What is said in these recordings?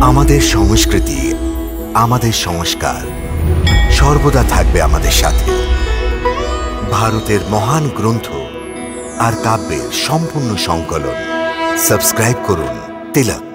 আমাদের সংস্কৃতি, আমাদের সংস্কার সর্বদা থাকবে আমাদের সাথে। ভারতের মহান গ্রন্থ আর কাব্যের সম্পূর্ণ সংকলন। সাবস্ক্রাইব করুন তিলক।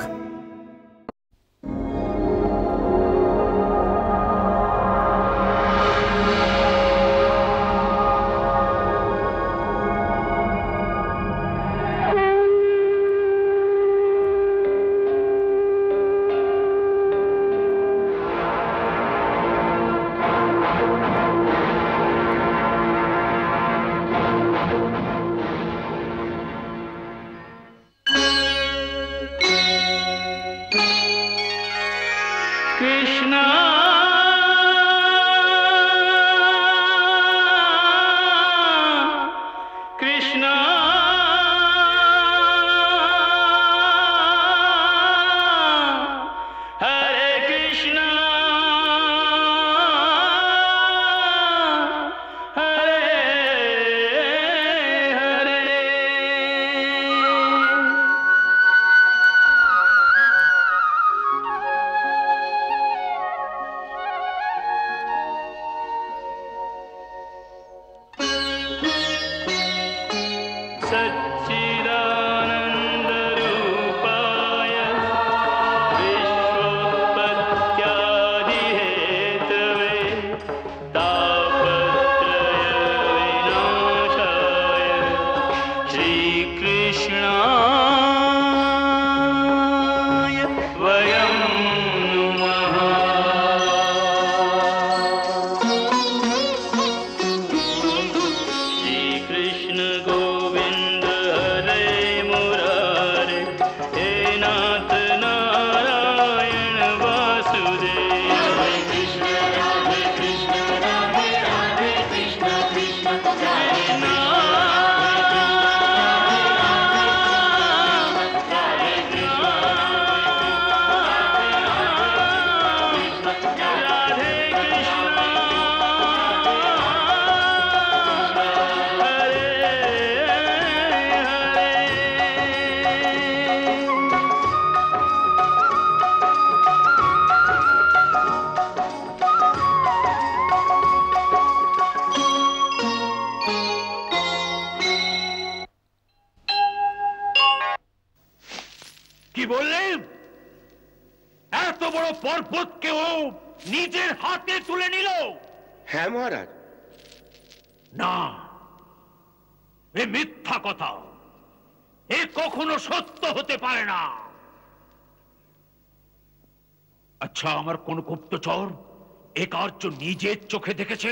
নিজের চোখে দেখেছে?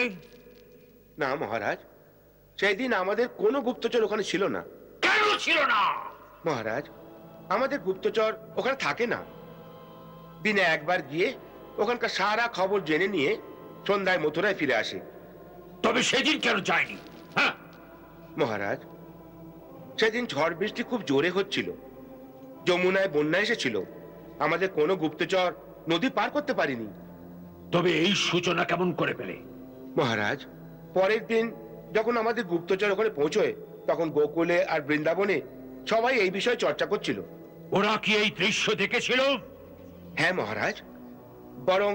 না মহারাজ, সেই দিন আমাদের কোনো গুপ্তচর ওখানে ছিল না। কেন ছিল না? মহারাজ, আমাদের গুপ্তচর ওখানে থাকে না। দিনে একবার গিয়ে ওখানকার সারা খবর জেনে নিয়ে সন্ধ্যায় মথুরায় ফিরে আসে। তবে সেদিন কেন যায়নি? হ্যাঁ মহারাজ, সেদিন ঝড় বৃষ্টি খুব জোরে হচ্ছিল, যমুনায় বন্যা এসেছিল, আমাদের কোনো গুপ্তচর নদী পার করতে পারিনি। তবে এই সূচনা কেমন করে পেলে? মহারাজ, পরের দিন যখন আমাদের গুপ্তচর ওখানে পৌঁছয় তখন গোকুলে আর বৃন্দাবনে সবাই এই বিষয়ে চর্চা করছিল। ওরা কি এই দৃশ্য দেখেছিল? হ্যাঁ মহারাজ, বরং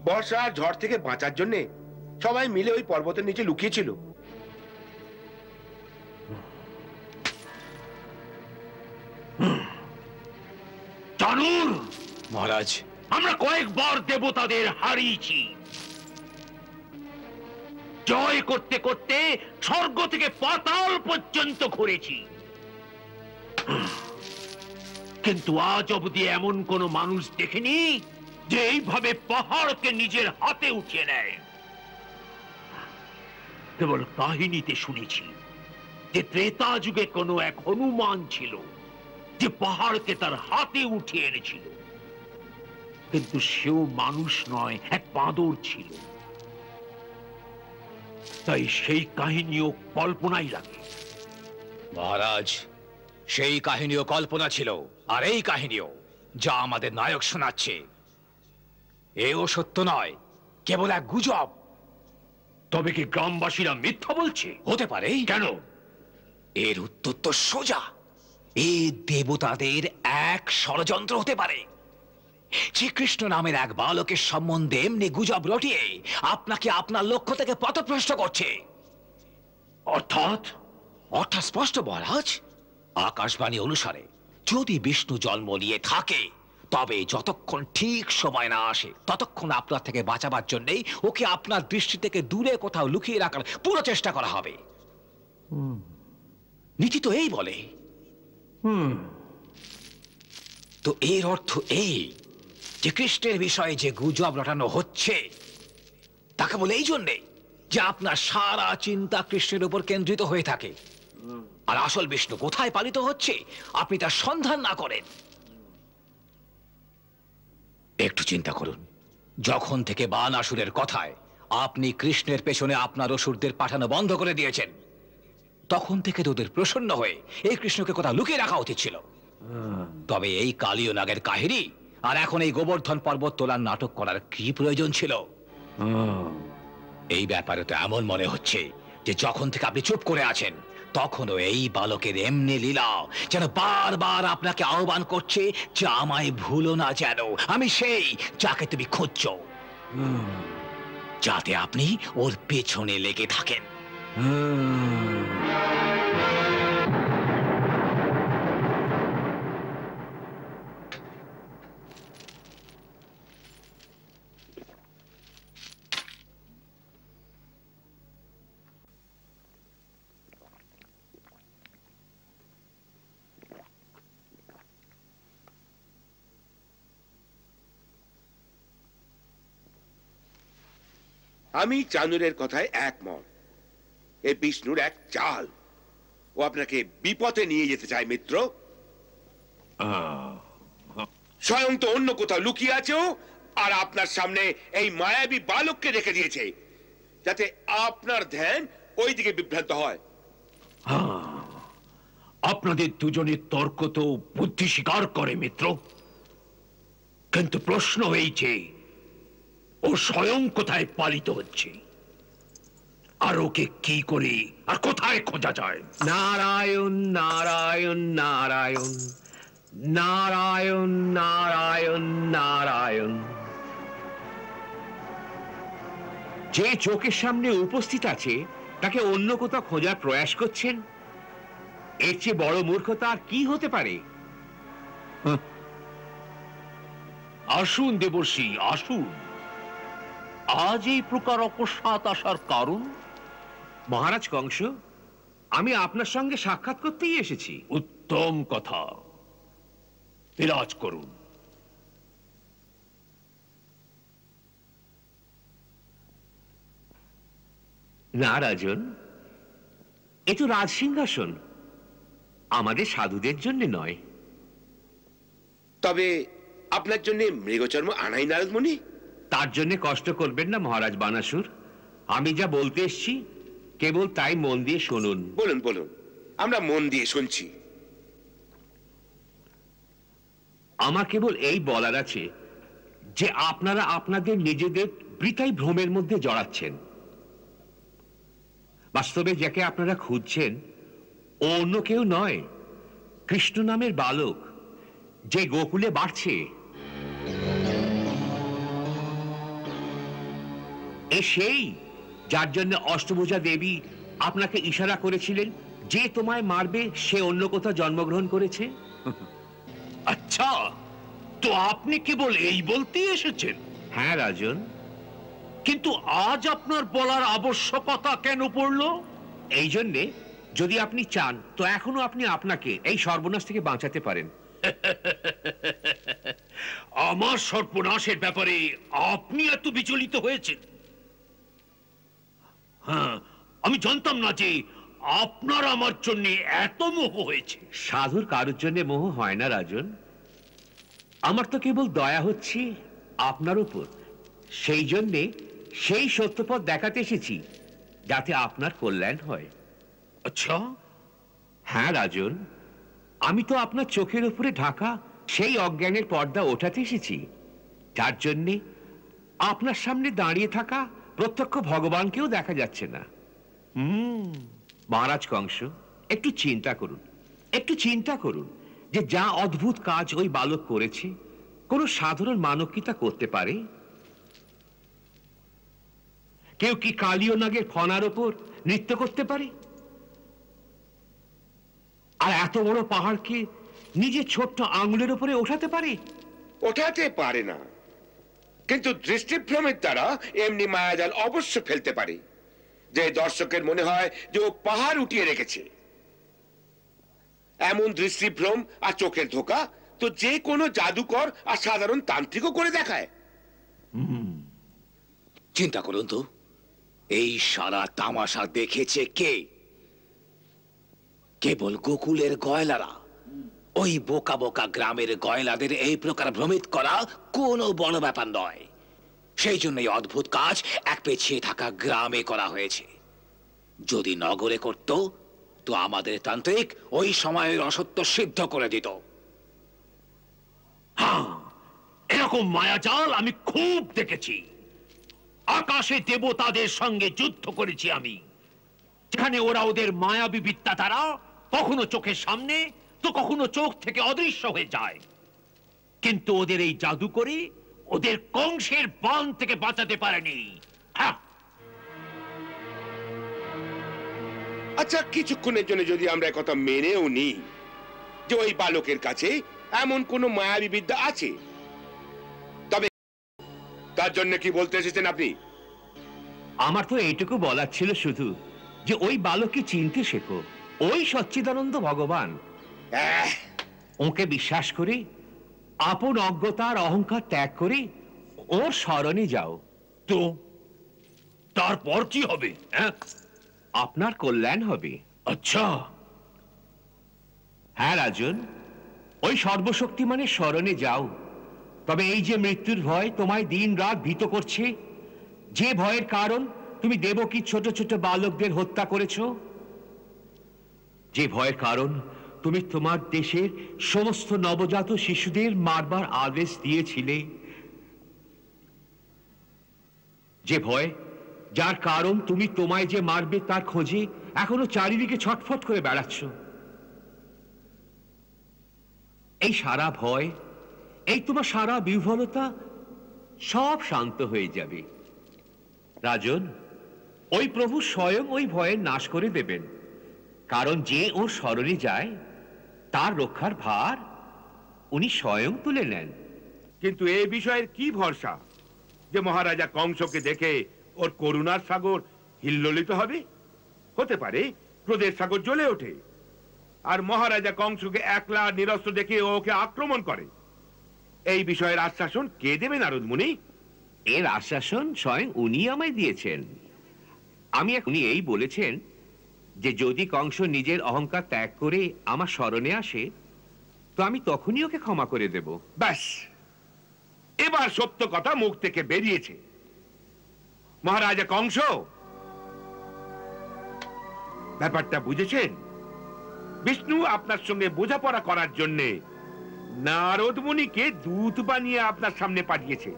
বর্ষা আর ঝড় থেকে বাঁচার জন্য সবাই মিলে ওই পর্বতের নিচে লুকিয়েছিল। জানুন মহারাজ, আমরা কয়েকবার দেবতাদের হারিয়েছি, জয় করতে করতে স্বর্গ থেকে পাতাল পর্যন্ত ঘুরেছি, কিন্তু আজ অবধি এমন কোন মানুষ দেখেনি যে এইভাবে পাহাড়কে নিজের হাতে উঠিয়ে নেয়। কেবল কাহিনীতে শুনেছি যে ত্রেতা যুগে কোনো এক হনুমান ছিল যে পাহাড়কে তার হাতে উঠিয়ে এনেছিল, কিন্তু সেও মানুষ নয়, এক বাঁদর ছিল। তাই সেই কাহিনীও কল্পনাই লাগে। মহারাজ, সেই কাহিনীও কল্পনা ছিল, আর এই কাহিনীও যা আমাদের নায়ক শোনাচ্ছে এও সত্য নয়, কেবল এক গুজব। তবে কি গ্রামবাসীরা মিথ্যা বলছে? হতে পারে। কেন? এর উত্তর তো সোজা। এ দেবতাদের এক ষড়যন্ত্র হতে পারে। শ্রীকৃষ্ণ নামের এক বালকের সম্বন্ধে এমনি গুজব রটিয়ে আপনাকে আপনার লক্ষ্য থেকে পথভ্রষ্ট করছে। অর্থাৎ অর্থাৎ স্পষ্ট মহারাজ, আকাশবাণী অনুসারে যদি বিষ্ণু জন্ম নিয়ে থাকে তবে যতক্ষণ ঠিক সময় না আসে ততক্ষণ আপনার থেকে বাঁচাবার জন্যই ওকে আপনার দৃষ্টি থেকে দূরে কোথাও লুকিয়ে রাখার পুরো চেষ্টা করা হবে। নীতি তো এই বলে। তো এর অর্থ এই যে কৃষ্ণের বিষয়ে যে গুজব রটানো হচ্ছে তাকে বলে এই জন্যে যে আপনার সারা চিন্তা কৃষ্ণের উপর কেন্দ্রিত হয়ে থাকে, আর আসল বিষ্ণু কোথায় পালিত হচ্ছে আপনি তার সন্ধান না করেন। একটু চিন্তা করুন, যখন থেকে বানাসুরের কথায় আপনি কৃষ্ণের পেছনে আপনার অসুরদের পাঠানো বন্ধ করে দিয়েছেন, তখন থেকে তোদের প্রসন্ন হয়ে এই কৃষ্ণকে কোথাও লুকিয়ে রাখা উচিত ছিল। তবে এই কালীয় নাগের কাহিনী আর এখন এই গোবর্ধন পর্বত তোলার নাটক করার কি প্রয়োজন ছিল? এই ব্যাপারে তো এমন মনে হচ্ছে যে যখন থেকে আপনি চুপ করে আছেন তখনও এই বালকের এমনি লীলা যেন বারবার আপনাকে আহ্বান করছে যে আমায় ভুলো না, যেন আমি সেই যাকে তুমি খুঁজছো, যাতে আপনি ওর পেছনে লেগে থাকেন। আমি চানুরের কথায় একমত। এ বিষ্ণুর এক চাল, ও আপনাকে বিপদে নিয়ে যেতে চায় মিত্র। স্বয়ং তো অন্য কোথাও লুকিয়ে আছে ও, আর আপনার সামনে এই মায়াবী বালককে রেখে দিয়েছে যাতে আপনার ধ্যান ওই দিকে বিভ্রান্ত হয়। আপনাদের দুজনের তর্ক তো বুদ্ধি স্বীকার করে মিত্র, কিন্তু প্রশ্ন হয়েছে ও স্বয়ং কোথায় পালিত হচ্ছে, আর ওকে কি করে আর কোথায় খোঁজা যায়? নারায়ণ নারায়ণ নারায়ণ নারায়ণ নারায়ণ নারায়ণ। যে চোখের সামনে উপস্থিত আছে তাকে অন্য কোথাও খোঁজার প্রয়াস করছেন, এর চেয়ে বড় মূর্খতা আর কি হতে পারে? আসুন দেবর্ষি, আসুন। আজ এই প্রকার অকস্মাৎ আসার কারণ? মহারাজ কংস, আমি আপনার সঙ্গে সাক্ষাৎ করতেই এসেছি। উত্তম কথা, বিরাজ করুন। না রাজন, এ তো রাজসিংহাসন, আমাদের সাধুদের জন্য নয়। তবে আপনার জন্য মৃগচর্ম আনাই নারদমণি? তার জন্য কষ্ট করবেন না মহারাজ বানাসুর, আমি যা বলতে এসছি কেবল তাই মন দিয়ে শুনুন। বলুন বলুন, আমরা মন দিয়ে শুনছি। আমার কেবল এই বলার আছে যে আপনারা আপনাদের নিজেদের বৃথাই ভ্রমের মধ্যে জড়াচ্ছেন। বাস্তবে যাকে আপনারা খুঁজছেন ও অন্য কেউ নয়, কৃষ্ণ নামের বালক যে গোকুলে বাড়ছে। এ সেই যার জন্য অষ্টভুজা দেবী আপনাকে ইশারা করেছিলেন যে তোমায় মারবে সে অন্য কোথাও জন্মগ্রহণ করেছে। আচ্ছা, তো আপনি কেবল এই বলতেই এসেছেন? হ্যাঁ রাজন। কিন্তু আজ আপনার বলার আবশ্যকতা কেন পড়লো? এই জন্যে যদি আপনি চান তো এখনো আপনি আপনাকে এই সর্বনাশ থেকে বাঁচাতে পারেন। আমার সর্বনাশের ব্যাপারে আপনি এত বিচলিত হয়েছেন? হ্যাঁ, আমি জানতাম না যে আপনার আমার জন্য এত মোহ হয়েছে। সাধুর কারোর জন্য মোহ হয় না রাজন, আমার তো কেবল দয়া হচ্ছে আপনার উপর। সেই জন্যে সেই সত্যপথ দেখাতে এসেছি যাতে আপনার কল্যাণ হয়। আচ্ছা? হ্যাঁ রাজন, আমি তো আপনার চোখের উপরে ঢাকা সেই অজ্ঞানের পর্দা ওঠাতে এসেছি যার জন্যে আপনার সামনে দাঁড়িয়ে থাকা প্রত্যক্ষ ভগবানকেও দেখা যাচ্ছে না। মহারাজ কংস, একটু চিন্তা করুন, একটু চিন্তা করুন যে যা অদ্ভুত কাজ ওই বালক করেছে কোন সাধারণ মানব কি তা করতে পারে? কেউ কি কালীয় নাগের ফনার ওপর নৃত্য করতে পারে? আর এত বড় পাহাড়কে নিজের ছোট্ট আঙুলের উপরে ওঠাতে পারে? ওঠাতে পারে না, কিন্তু দৃষ্টিভ্রমের দ্বারা এমনি মায়াজাল অবশ্য ফেলতে পারে যে দর্শকের মনে হয় যে ও পাহাড় উঠিয়ে রেখেছে। এমন দৃষ্টিভ্রম আর চোখের ধোকা তো যে কোনো জাদুকর আর সাধারণ তান্ত্রিকও করে দেখায়। চিন্তা করুন তো, এই সারা তামাশা দেখেছে কে? কেবল গোকুলের গয়লারা। ওই বোকা বোকা গ্রামের গয়লাদের এই প্রকার ভ্রমিত করা কোনো বড় ব্যাপার নয়। সেই জন্য এই অদ্ভুত কাজ এক পেছিয়ে থাকা গ্রামে করা হয়েছে। যদি নগরে করত তো আমাদের তান্ত্রিক ওই সময়ের অসত্য সিদ্ধ করে দিত। হ্যাঁ, এরকম মায়াজাল আমি খুব দেখেছি। আকাশে দেবতাদের সঙ্গে যুদ্ধ করেছি আমি, যেখানে ওরা ওদের মায়াবী বিদ্যা দ্বারা কখনো চোখের সামনে তো কখনো চোখ থেকে অদৃশ্য হয়ে যায়। কিন্তু ওদের এই জাদু করে ওদের কংসের বান থেকে বাঁচাতে পারেনি। হ্যাঁ, আচ্ছা, কিছুক্ষণের জন্য যদি আমরা কথা মেনেও নিই যে ওই বালকের কাছে এমন কোন মায়াবী বিদ্যা আছে, তবে তার জন্য কি বলতে এসেছেন আপনি? আমার তো এইটুকু বলার ছিল শুধু যে ওই বালককে চিনতে শেখো। ওই সচ্চিদানন্দ ভগবান, ওকে বিশ্বাস করে আপন অজ্ঞতার অহংকার ত্যাগ করে ওর শরণে যাও। তো তারপর কি হবে? হ্যাঁ, আপনার কল্যাণ হবে। আচ্ছা। হ্যাঁ রাজন, ওই সর্বশক্তিমানের শরণে যাও। তবে এই যে মৃত্যুর ভয় তোমায় দিন রাত ভীত করছে, যে ভয়ের কারণ তুমি দেবকী ছোট ছোট বালকদের হত্যা করেছ, যে ভয়ের কারণ তুমি তোমার দেশের সমস্ত নবজাত শিশুদের মারবার আদেশ দিয়েছিলে, যে ভয় যার কারণ তুমি তোমায় যে মারবে তার খোঁজে এখনো চারিদিকে ছটফট করে বেড়াচ্ছ, এই সারা ভয়, এই তোমার সারা বিহ্বলতা সব শান্ত হয়ে যাবে। রাজন, ওই প্রভু স্বয়ং ওই ভয়ের নাশ করে দেবেন, কারণ যে ওর শরণে যায় তার রক্ষার ভার উনি স্বয়ং তুলে নেন। কিন্তু এই বিষয়ের কি ভরসা যে মহারাজা কংসকে দেখে ওর করুণার সাগর হিল্লোলিত হবে? হতে পারে ক্রোধের সাগর জ্বলে ওঠে আর মহারাজা কংসকে একলা নিরস্ত্র দেখে ওকে আক্রমণ করে। এই বিষয়ের আশ্বাসন কে দেবে নারদ মুনি? এর আশ্বাসন স্বয়ং উনি আমায় দিয়েছেন। উনি এই বলেছেন যে যদি কংস নিজের অহংকার ত্যাগ করে আমার শরণে আসে তো আমি তখনই ওকে ক্ষমা করে দেব। ব্যাস, এবার সত্য কথা মুখ থেকে বেরিয়েছে। মহারাজা কংস, ব্যাপারটা বুঝেছেন? বিষ্ণু আপনার সঙ্গে বোঝাপড়া করার জন্য নারদ মুনিকে দূত বানিয়ে আপনার সামনে পাঠিয়েছে।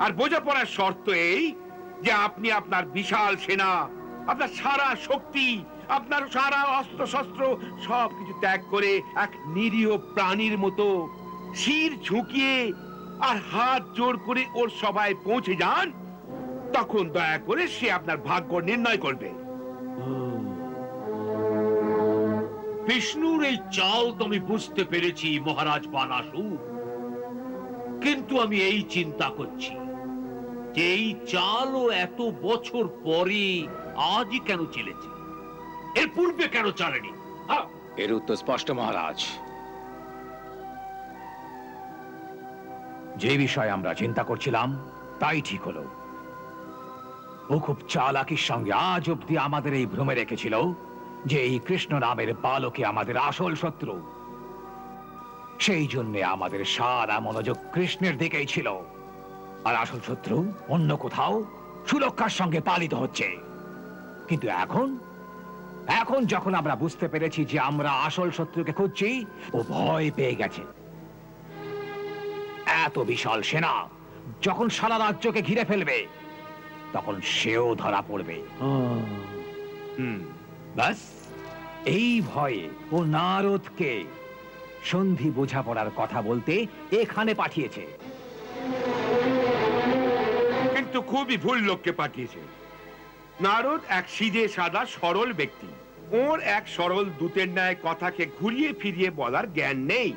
আর বোঝাপড়ার শর্ত এই যে আপনি আপনার বিশাল সেনা, আপনার সারা শক্তি, আপনার সারা অস্ত্র শস্ত্র সবকিছু ত্যাগ করে এক নিরীহ প্রাণীর মতো শির ঝুঁকিয়ে আর হাত জোড় করে ওর সভায় পৌঁছে যান। তখন দয়া করে সে আপনার ভাগ্য নির্ণয় করবে। বিষ্ণুর এই চাল তো আমি বুঝতে পেরেছি মহারাজ বানাসুর, কিন্তু আমি এই চিন্তা করছি যে এই চালও এত বছর পরে আজই কেন চলেছে, এর পূর্বে কেন চলেনি? এর উত্তর স্পষ্ট মহারাজ। যে বিষয়ে আমরা চিন্তা করছিলাম তাই ঠিক হলো। ও খুব চালাকির সঙ্গে আজ অব্দি আমাদের এই ভ্রমে রেখেছিল যে এই কৃষ্ণ নামের বালকে আমাদের আসল শত্রু। সেই জন্য আমাদের সারা মনোযোগ কৃষ্ণের দিকেই ছিল, আর আসল শত্রু অন্য কোথাও সুরক্ষার সঙ্গে পালিত হচ্ছে। কিন্তু এখন যখন আমরা বুঝতে পেরেছি যে আমরা আসল শত্রুকে খুঁজছি, ও ভয় পেয়ে গেছে। এত বিশাল সেনা যখন সারা রাজ্যকে ঘিরে ফেলবে তখন সেও ধরা পড়বে। ব্যাস এই ভয়ে ও নারদকে সন্ধি বোঝাপড়ার কথা বলতে এখানে পাঠিয়েছে। কিন্তু খুবই ভুল লোককে পাঠিয়েছে। নারদ এক সিধে সাদা সরল ব্যক্তি, ওর এক সরল দূতের ন্যায় কথাকে ঘুরিয়ে ফিরিয়ে বলার জ্ঞান নেই।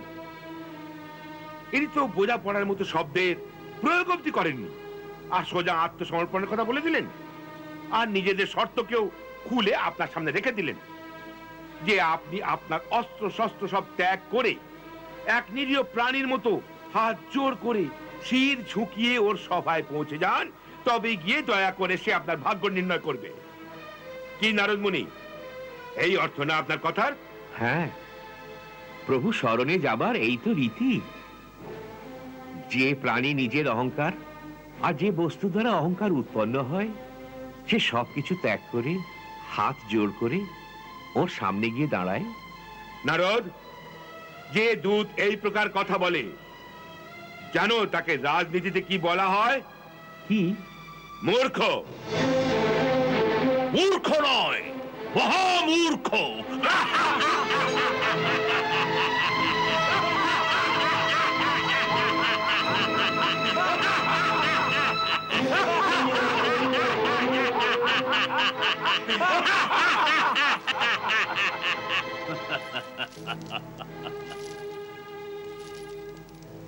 ইনি তো বোঝাপড়ার মতো শব্দের প্রয়োগ অব্দি করেননি, আর সোজা আত্মসমর্পণের কথা বলে দিলেন, আর নিজেদের শর্তকেও খুলে আপনার সামনে রেখে দিলেন যে আপনি আপনার অস্ত্র শস্ত্র সব ত্যাগ করে এক নিরীহ প্রাণীর মতো হাত জোর করে শির ঝুঁকিয়ে ওর সভায় পৌঁছে যান, তবে গিয়ে দয়া করে সে আপনার ভাগ্য নির্ণয় করবে। কি নারদ মুনি, এই অর্থ না আপনার কথার? হ্যাঁ, প্রভু শরণে যাবার এই তো রীতি। যে প্রাণী নিজের অহংকার আর যে বস্তু দ্বারা অহংকার উৎপন্ন হয়, সে সবকিছু ত্যাগ করে হাত জোর করে ওর সামনে গিয়ে দাঁড়ায়। নারদ, যে দূত এই প্রকার কথা বলে, জানো তাকে রাজনীতিতে কি বলা হয়? কি? মূর্খ। মূর্খ নয়, মহামূর্খ।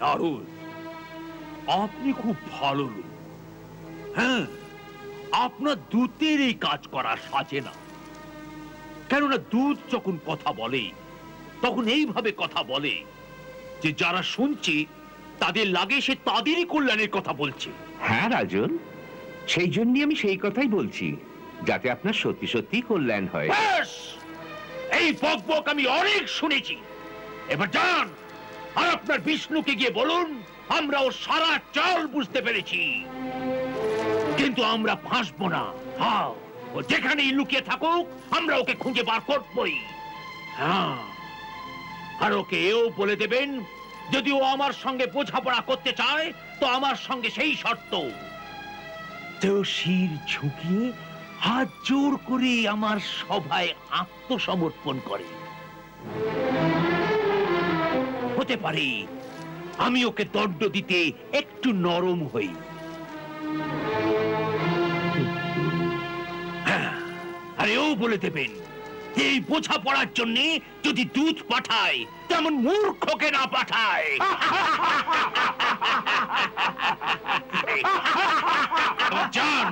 নারদ, আপনি খুব ভালো লোক। হ্যাঁ, আপনার দূতের এই কাজ করা সাজে না। কেননা দূত যখন কথা বলে তখন এইভাবে কথা বলে যে যারা শুনছে তাদের লাগে সে তাদেরই কল্যাণের কথা বলছে। হ্যাঁ রাজন, সেই জন্য আমি সেই কথাই বলছি, যাতে আপনার সত্যি সত্যি কল্যাণ হয়। ব্যাস, এই বকবক আমি অনেক শুনেছি। এবার যান আর আপনার বিষ্ণুকে গিয়ে বলুন আমরা ওর সারা চাল বুঝতে পেরেছি, কিন্তু আমরা ফাঁসবো না। হ্যাঁ, ও যেখানেই লুকিয়ে থাকুক আমরা ওকে খুঁজে বার করবই। হ্যাঁ, আর ওকে এও বলে দেবেন যদি ও আমার সঙ্গে বোঝাপড়া করতে চায় তো আমার সঙ্গে সেই শর্ত তো শির ঝুঁকিয়ে হাত জোর করে আমার সভায় আত্মসমর্পণ করে। হতে পারে আমি ওকে দণ্ড দিতে একটু নরম হই। হ্যাঁ, আর এও বলে দেবেন এই বোঝাপড়ার জন্য যদি দুধ পাঠায় তেমন মূর্খকে না পাঠায়। যান,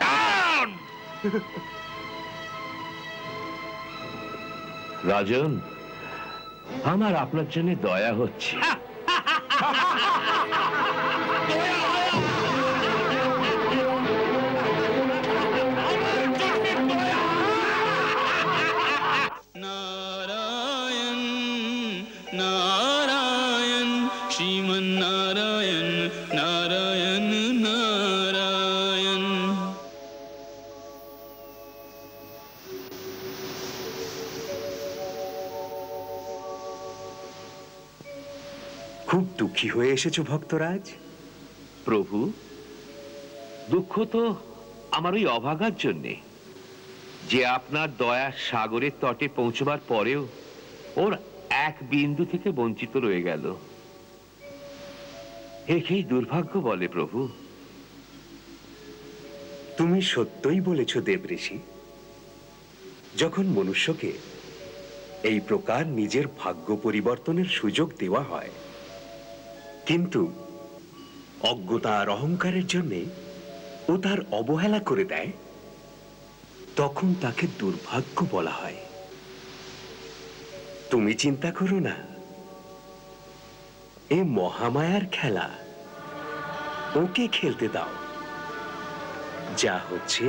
যান। রাজন, আমার আপনার জন্য দয়া হচ্ছে। नारायण नारायण श्रीमन नारायण नारायण नारायण। খুব দুঃখী হয়ে এসেছো ভক্তরাজ? প্রভু, দুঃখ তো আমার ওই অভাগার জন্যে, যে আপনার দয়ার সাগরের তটে পৌঁছবার পরেও ওর এক বিন্দু থেকে বঞ্চিত রয়ে গেল। একেই দুর্ভাগ্য বলে প্রভু। তুমি সত্যই বলেছ দেবঋষি। যখন মনুষ্যকে এই প্রকার নিজের ভাগ্য পরিবর্তনের সুযোগ দেওয়া হয়, কিন্তু অজ্ঞতা আর অহংকারের জন্য ও তার অবহেলা করে দেয়, তখন তাকে দুর্ভাগ্য বলা হয়। তুমি চিন্তা করো না, এ মহামায়ার খেলা, ওকে খেলতে দাও, যা হচ্ছে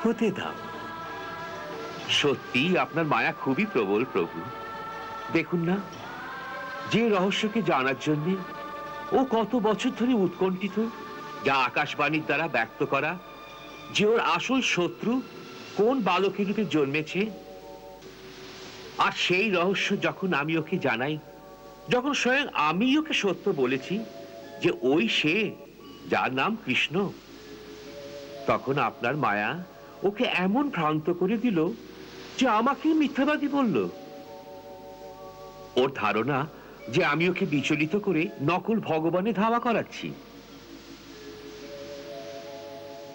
হতে দাও। সত্যি আপনার মায়া খুবই প্রবল প্রভু। দেখুন না, যে রহস্যকে জানার জন্য ও কত বছর ধরে উৎকণ্ঠিত, যা আকাশবাণীর দ্বারা ব্যক্ত করা, যে ওর আসল শত্রু কোন বালকের রূপে জন্মেছে, আর সেই রহস্য যখন আমি ওকে জানাই, যখন স্বয়ং আমি ওকে সত্য বলেছি যে ওই সে যার নাম কৃষ্ণ, তখন আপনার মায়া ওকে এমন ভ্রান্ত করে দিল যে আমাকে মিথ্যাবাদী বলল। ওর ধারণা যে আমি ওকে বিচলিত করে নকল ভগবানে ধাওয়া করাচ্ছি।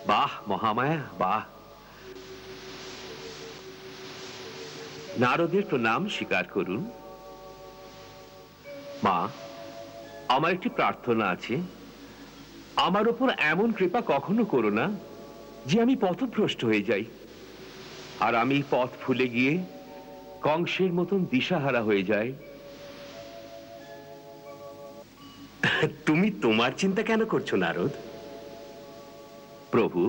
বাহ মহামায়া, বাহ। নারদের প্রণাম স্বীকার করুন। মা, আমার একটি প্রার্থনা আছে। আমার উপর এমন কৃপা কখনো করো না যে আমি পথভ্রষ্ট হয়ে যাই, আর আমি পথ ভুলে গিয়ে কংসের মতন দিশাহারা হয়ে যাই। তুমি তোমার চিন্তা কেন করছো নারদ? প্রভু,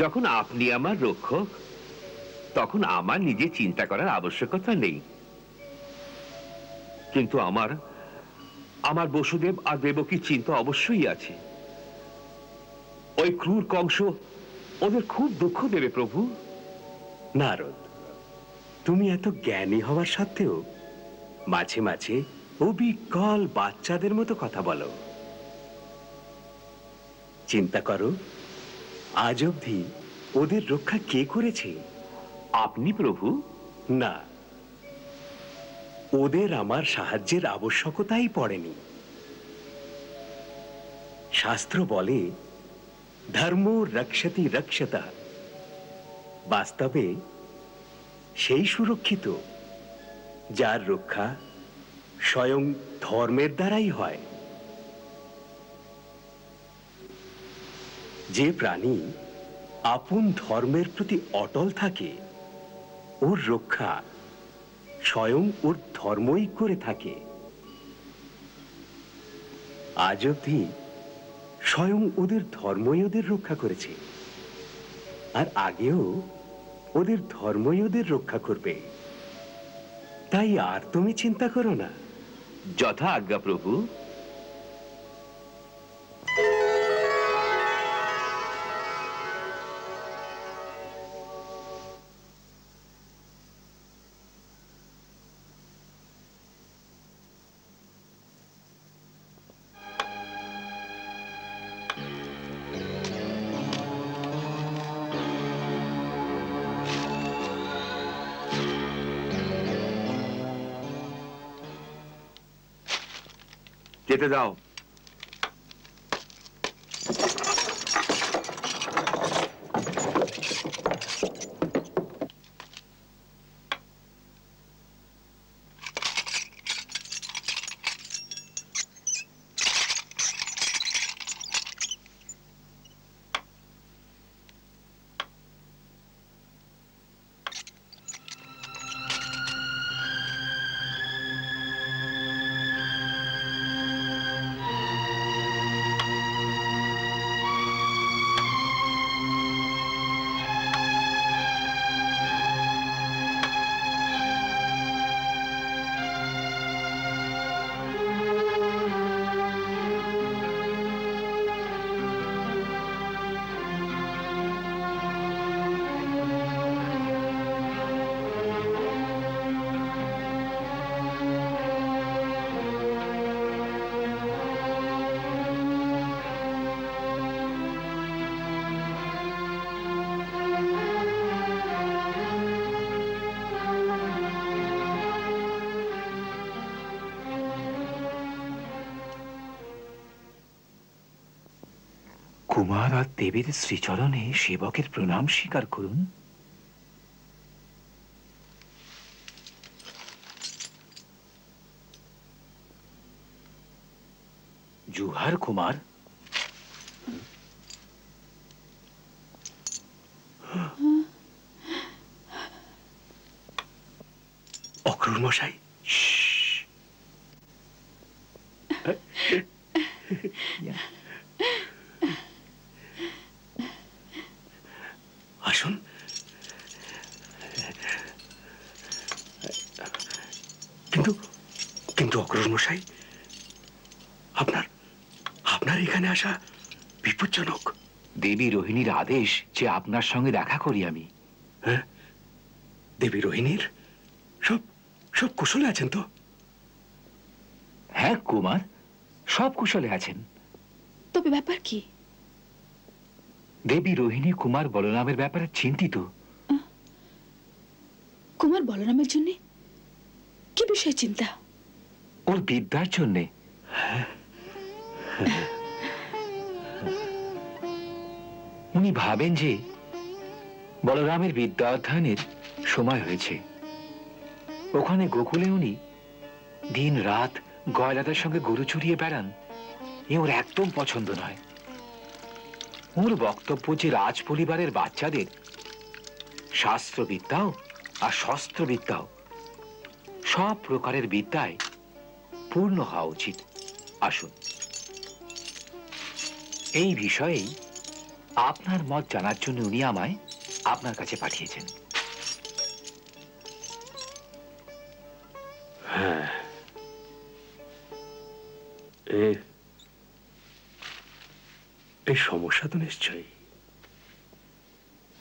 যখন আপনি আমার রক্ষক, তখন আমার নিজে চিন্তা করার আবশ্যকতা নেই। কিন্তু আমার বসুদেব আর দেবকীর চিন্তা অবশ্যই আছে। ওই ক্রূর কংস ওদের খুব দুঃখ দেবে প্রভু। নারদ, তুমি এত জ্ঞানী হওয়ার সত্ত্বেও মাঝে মাঝে অবিকল বাচ্চাদের মতো কথা বলো। চিন্তা করো, আজ অবধি ওদের রক্ষা কে করেছে? আপনি প্রভু। না, ওদের আমার সাহায্যের আবশ্যকতাই পড়েনি। শাস্ত্র বলে ধর্ম রক্ষতি রক্ষতা। বাস্তবে সেই সুরক্ষিত যার রক্ষা স্বয়ং ধর্মের দ্বারাই হয়। যে প্রাণী আপন ধর্মের প্রতি অটল থাকে, ওর রক্ষা স্বয়ং ওর ধর্মই করে থাকে। আজ অবধি স্বয়ং ওদের ধর্মই ওদের রক্ষা করেছে, আর আগেও ওদের ধর্মই ওদের রক্ষা করবে। তাই আর তুমি চিন্তা করো না। যথা আজ্ঞা প্রভু। যেতে দাও। কুমার আর দেবীর শ্রীচরণে সেবকের প্রণাম স্বীকার করুন। জুহার কুমার। অক্রূর মশাই, আসুন। কিন্তু কিন্তু অক্রূর মশাই, আপনার এখানে আসা বিপজ্জনক। দেবী রোহিণীর আদেশ যে আপনার সঙ্গে দেখা করি আমি। হ্যাঁ, দেবী রোহিণীর সব কুশলে আছেন তো? হ্যাঁ কুমার, সব কুশলে আছেন। তবে ব্যাপার কি? দেবী রোহিণী কুমার বলরামের ব্যাপারে চিন্তিত। কুমার বলরামের জন্য কি বিষয়ে চিন্তা? ওর বিদ্যার জন্যে। উনি ভাবেন যে বলরামের বিদ্যা অধ্যয়নের সময় হয়েছে। ওখানে গোকুলে উনি দিন রাত গয়লাদের সঙ্গে গরু চড়িয়ে বেড়ান, এ ওর একদম পছন্দ নয়। ওর বক্তব্য যে রাজ পরিবারের বাচ্চাদের শাস্ত্রবিদ্যাও আর শস্ত্রবিদ্যাও সব প্রকারের বিদ্যায় পূর্ণ হওয়া উচিত। আসুন, এই বিষয়েই আপনার মত জানার জন্য উনি আমায় আপনার কাছে পাঠিয়েছেন। হ্যাঁ, এই সমস্যা তো নিশ্চয়ই,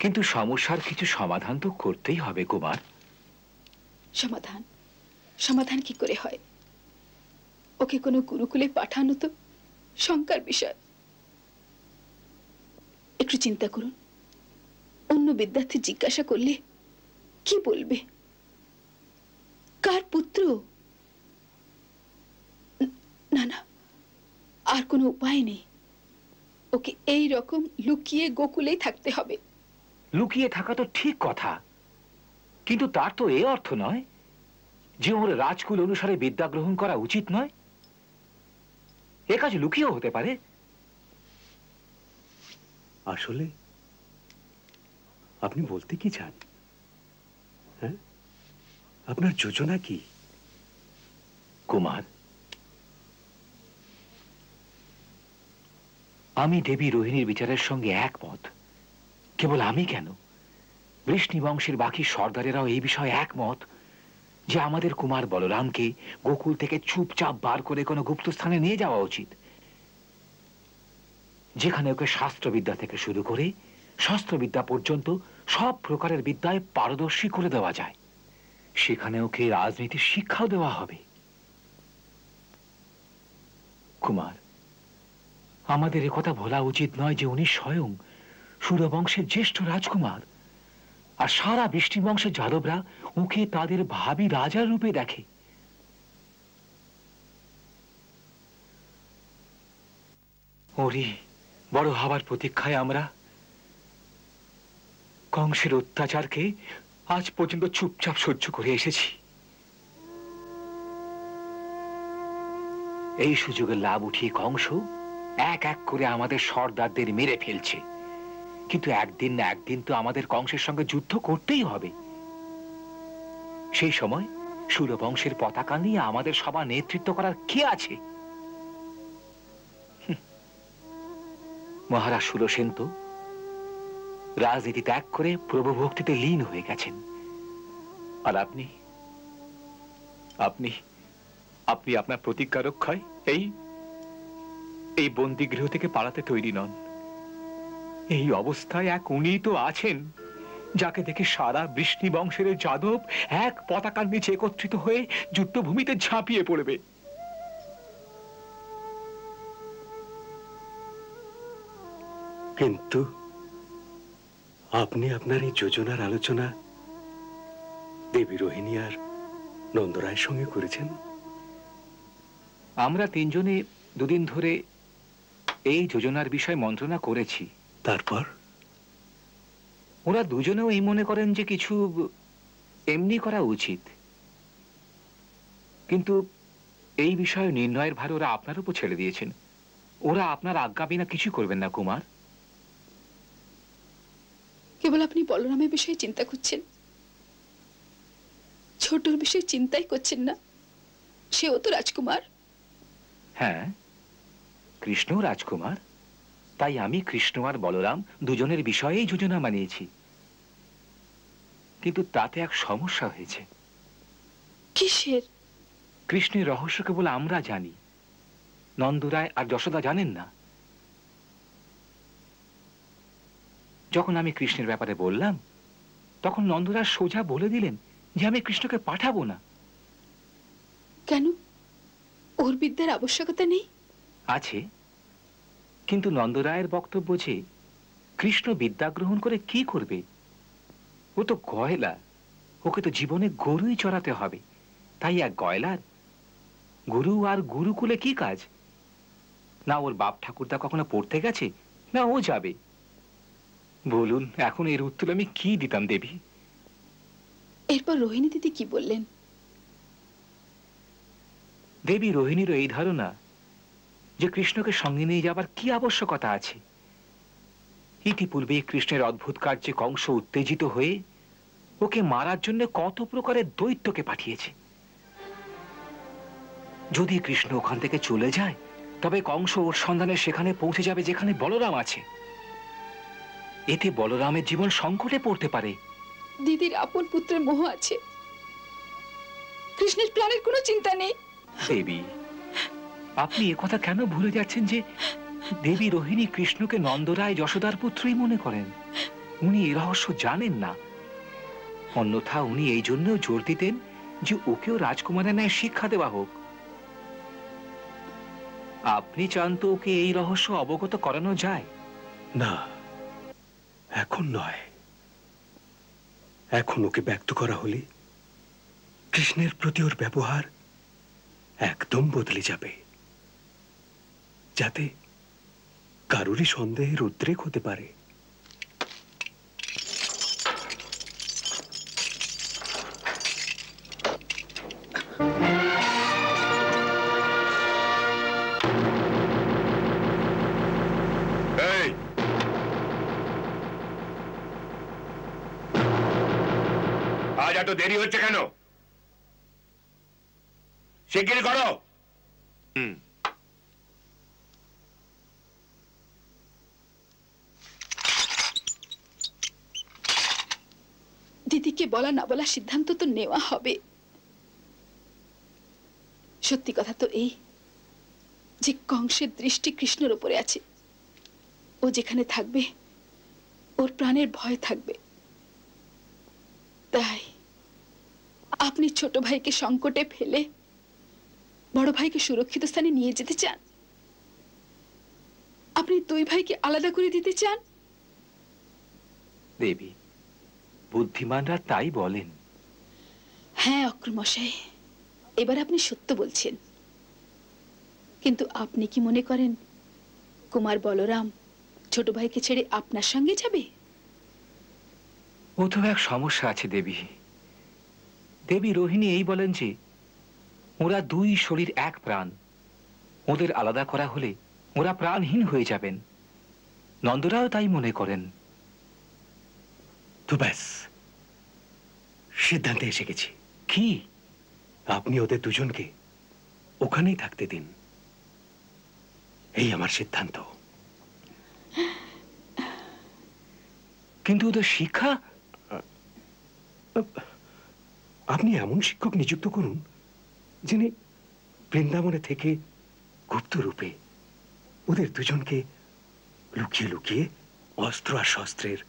কিন্তু সমস্যার কিছু সমাধান তো করতেই হবে কুমার। সমাধান? সমাধান কি করে হয়? ওকে কোনো গুরুকুলে পাঠানো তো শঙ্কার বিষয়। একটু চিন্তা করুন, অন্য বিদ্যার্থী জিজ্ঞাসা করলে কি বলবে? কার পুত্র? না না, আর কোনো উপায় নেই। ওকে এই রকম লুকিয়ে গোকুলেই থাকতে হবে। লুকিয়ে থাকা তো ঠিক কথা, কিন্তু তার তো এ অর্থ নয় যে ওর রাজকুল অনুসারে বিদ্যা গ্রহণ করা উচিত নয়। এ কাজ লুকিয়েও হতে পারে। আসলে আপনি বলতে কি চান? হ্যাঁ, আপনার যোজনা কি? কুমার, আমি দেবী রোহিণীর বিচারের সঙ্গে একমত। কেবল আমি কেন, বৃষ্ণি বংশের বাকি সর্দারেরাও এই বিষয়ে একমত যে আমাদের কুমার বলরামকে গোকুল থেকে চুপচাপ বার করে কোনো গুপ্ত স্থানে নিয়ে যাওয়া উচিত, যেখানে ওকে শাস্ত্রবিদ্যা থেকে শুরু করে শস্ত্রবিদ্যা পর্যন্ত সব প্রকারের বিদ্যায় পারদর্শী করে দেওয়া যায়। সেখানে ওকে রাজনীতির শিক্ষাও দেওয়া হবে। কুমার, আমাদের একথা ভোলা উচিত নয় যে উনি স্বয়ং সুরবংশের জ্যেষ্ঠ রাজকুমার, আর সারা বৃষ্টি বংশের যাদবরা ওকে তাদের ভাবী রাজার রূপে দেখে। ওরই বড় হবার প্রতীক্ষায় আমরা কংসের অত্যাচারকে আজ পর্যন্ত চুপচাপ সহ্য করে এসেছি। এই সুযোগের লাভ উঠিয়ে কংস এক এক করে আমাদের সর্দারদের মেরে ফেলছে, কিন্তু একদিন না একদিন তো আমাদের কংসের সঙ্গে যুদ্ধ করতেই হবে। সেই সময় সুরবংশের পতাকা নিয়ে আমাদের সভা নেতৃত্ব করার কে আছে? মহারাজ সুরসেন তো রাজনীতি ত্যাগ করে প্রভু ভক্তিতে লীন হয়ে গেছেন, আর আপনি আপনি আপনি আপনার প্রতিজ্ঞা রক্ষায় এই বন্দিগৃহ থেকে পালাতে তৈরি নন। এই অবস্থায় এক উনি তো আছেন যাকে দেখে সারা বৃষ্ণি বংশের যাদব এক পতাকার নিচে একত্রিত হয়ে যুদ্ধভূমিতে ঝাঁপিয়ে পড়বে। কিন্তু আপনি আপনার এই যোজনার আলোচনা দেবী রোহিণী আর নন্দরায়ের সঙ্গে করেছেন? আমরা তিনজনে দুদিন ধরে এই যোজনার বিষয় মন্ত্রণা করেছি। তারপর ওরা দুজনেও এই মনে করেন যে কিছু এমনি করা উচিত, কিন্তু এই বিষয়ে নির্ণয়ের ভার ওরা আপনার উপর ছেড়ে দিয়েছেন। ওরা আপনার আজ্ঞা বিনা কিছু করবেন না কুমার। কেবল আপনি বলরামের বিষয়ে চিন্তা করছেন, ছোটর বিষয়ে চিন্তাই করছেন না। সেও তো রাজকুমার। হ্যাঁ, কৃষ্ণ রাজকুমার, তাই আমি কৃষ্ণ আর বলরাম দুজনের বিষয়েই যোজনা বানিয়েছি। কিন্তু তাতে এক সমস্যা হয়েছে। কিসের? কৃষ্ণের রহস্য কেবল আমরা জানি, নন্দরায় আর যশোদা জানেন না। যখন আমি কৃষ্ণের ব্যাপারে বললাম, তখন নন্দরায় সোজা বলে দিলেন যে আমি কৃষ্ণকে পাঠাবো না। কেন? ওর বিদ্যার আবশ্যকতা নেই? আছে, কিন্তু নন্দরায়ের বক্তব্য যে কৃষ্ণ বিদ্যা গ্রহণ করে কি করবে? ও তো গয়লা, ওকে তো জীবনে গরুই চড়াতে হবে, তাই এক গয়লার? গুরু আর গুরুকুলে কি কাজ? না ওর বাপ ঠাকুরদা কখনো পড়তে গেছে, না ও যাবে। বলুন এখন এর উত্তর আমি কি দিতাম দেবী? এরপর রোহিণী দিদি কি বললেন? দেবী রোহিণীর এই ধারণা যে কৃষ্ণকে সঙ্গে নিয়ে যাবার কি আবশ্যকতা আছে। ইতিপূর্বে কৃষ্ণের অদ্ভুত কার্যে কংস উত্তেজিত হয়ে ওকে মারার জন্য কত প্রকারের দৈত্যকে পাঠিয়েছে। যদি কৃষ্ণ ওখান থেকে চলে যায় তবে কংস ওর সন্ধানে সেখানে পৌঁছে যাবে যেখানে বলরাম আছে। এতে বলরামের জীবন সংকটে পড়তে পারে। দিদির আপন পুত্রের মোহ আছে, কৃষ্ণের প্রাণের কোনো চিন্তা নেই। দেবী আপনি একথা কেন ভুলে যাচ্ছেন যে দেবী রোহিণী কৃষ্ণকে নন্দরায় যশোদার পুত্রই মনে করেন? উনি এই রহস্য জানেন না। অন্যথা উনি এই জন্যও জোর দিতেন যে ওকেও রাজকুমারের ন্যায় শিক্ষা দেওয়া হোক। আপনি চান তো ওকে এই রহস্য অবগত করানো যায়? না, এখন নয়। এখন ওকে ব্যক্ত করা হলে কৃষ্ণের প্রতি ওর ব্যবহার একদম বদলে যাবে, যাতে কারোরই সন্দেহের উদ্রেক হতে পারে। আজ এত দেরি হচ্ছে কেন? শিগগির করো। দিদিকে বলা না বলা সিদ্ধান্ত তো নেওয়া হবে। সত্যি কথা তো এই যে কংসের দৃষ্টি কৃষ্ণের উপরে আছে। ও যেখানে থাকবে ওর প্রাণের ভয় থাকবে। তাই আপনি ছোট ভাইকে সংকটে ফেলে বড় ভাইকে সুরক্ষিত স্থানে নিয়ে যেতে চান? আপনি দুই ভাইকে আলাদা করে দিতে চান? দেবী বুদ্ধিমানরা তাই বলেন। হ্যাঁ অক্রমশাই, এবার আপনি সত্য বলছেন। কিন্তু আপনি কি মনে করেন কুমার বলরাম ছোট ভাইকে ছেড়ে আপনার সঙ্গে যাবে? ও তো এক সমস্যা আছে দেবী। দেবী রোহিণী এই বলেন যে ওরা দুই শরীর এক প্রাণ, ওদের আলাদা করা হলে ওরা প্রাণহীন হয়ে যাবেন। নন্দরাও তাই মনে করেন। তো ব্যাস, সিদ্ধান্তে এসে গেছি। কি? আপনি ওদের দুজনকে ওখানেই থাকতে দিন, এই আমার সিদ্ধান্ত। কিন্তু ওদের শিক্ষা? আপনি এমন শিক্ষক নিযুক্ত করুন যিনি বৃন্দাবনে থেকে গুপ্ত রূপে ওদের দুজনকে লুকিয়ে লুকিয়ে অস্ত্র আর শস্ত্রের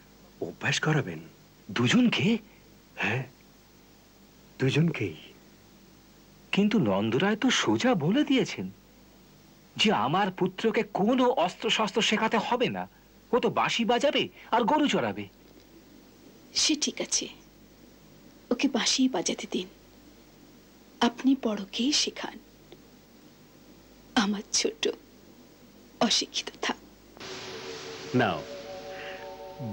অভ্যাস করাবেন। দুজনকে? হ্যাঁ, দুজনকেই। কিন্তু নন্দরায় তো সোজা বলে দিয়েছেন যে আমার পুত্রকে কোনো অস্ত্র শস্ত্র শেখাতে হবে না। ও তো বাঁশি বাজাবে আর গরু চড়াবে। সে ঠিক আছে, ওকে বাঁশি বাজাতে দিন। আপনি বড়কেই শেখান, আমার ছোট অশিক্ষিত থাক। নাও,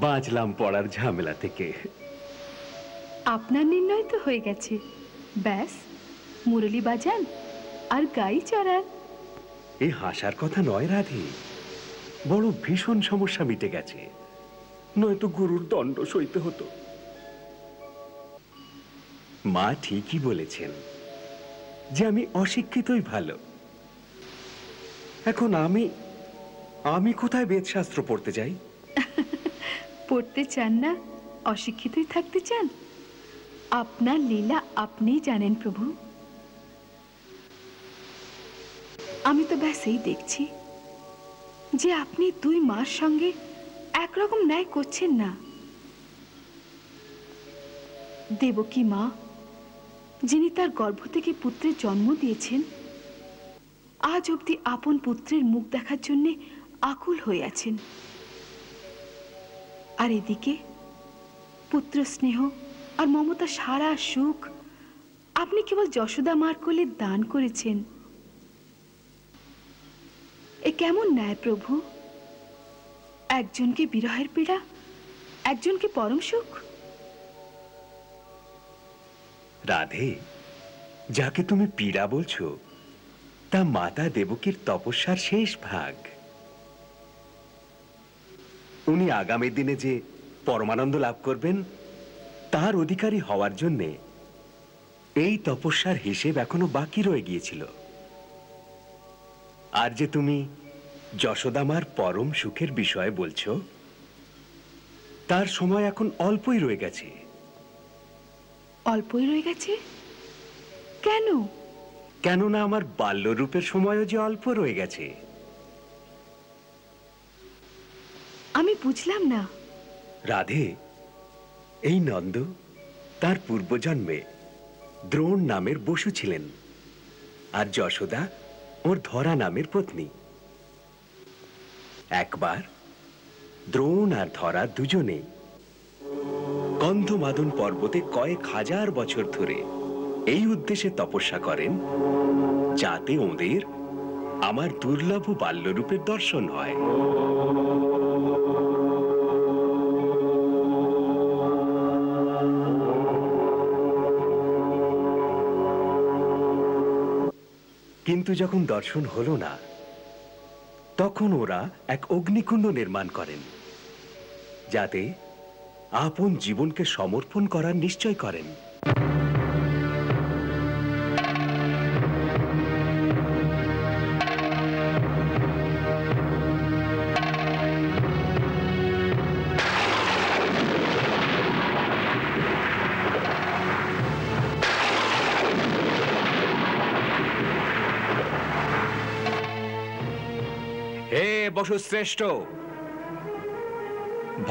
বাঁচলাম পড়ার ঝামেলা থেকে। আপনার নির্ণয় তো হয়ে গেছে। ব্যাস মুরলি বাজান আর গাই চড়ান। এই হাসার কথা নয় রাধে, বড় ভীষণ সমস্যা মিটে গেছে, নয়তো গুরুর দণ্ড সইতে হতো। মা ঠিকই বলেছেন যে আমি অশিক্ষিতই ভালো। এখন আমি কোথায় বেদশাস্ত্র পড়তে যাই? পড়তে চান না, অশিক্ষিতই থাকতে চান? আপনার লীলা আপনিই জানেন প্রভু। আমি তো ব্যাস এই দেখছি যে আপনি দুই মার সঙ্গে একরকম ন্যায় করছেন না। দেবকী মা, যিনি তার গর্ভ থেকে পুত্রের জন্ম দিয়েছেন, আজ অবধি আপন পুত্রের মুখ দেখার জন্য আকুল হয়ে আছেন। আর এদিকে পুত্র স্নেহ আর মমতা সারা সুখ আপনি কেবল যশোদা মার কোলে দান করেছেন। এ কেমন ন্যায় প্রভু? একজনকে বিরহের পীড়া, একজনকে পরম সুখ। রাধে, যাকে তুমি পীড়া বলছো তা মাতা দেবকীর তপস্যার শেষ ভাগ। উনি আগামী দিনে যে পরমানন্দ লাভ করবেন তার অধিকারী হওয়ার জন্যে এই তপস্যার হিসেব এখনো বাকি রয়ে গিয়েছিল। আর যে তুমি যশোদামার পরম সুখের বিষয়ে বলছো তার সময় এখন অল্পই রয়ে গেছে। অল্পই রয়ে গেছে কেন? কেননা আমার বাল্যরূপের সময়ও যে অল্প রয়ে গেছে। আমি বুঝলাম না। রাধে, এই নন্দ তার পূর্বজন্মে দ্রোণ নামের বসু ছিলেন, আর যশোদা ওর ধরা নামের পত্নী। একবার দ্রোণ আর ধরা দুজনে গন্ধমাদন পর্বতে কয়েক হাজার বছর ধরে এই উদ্দেশ্যে তপস্যা করেন যাতে ওদের আমার দুর্লভ বাল্যরূপের দর্শন হয়। কিন্তু যখন দর্শন হলো না তখন ওরা এক অগ্নিকুণ্ড নির্মাণ করেন যাতে আপন জীবনকে সমর্পণ করার নিশ্চয় করেন। হে বসুশ্রেষ্ঠ,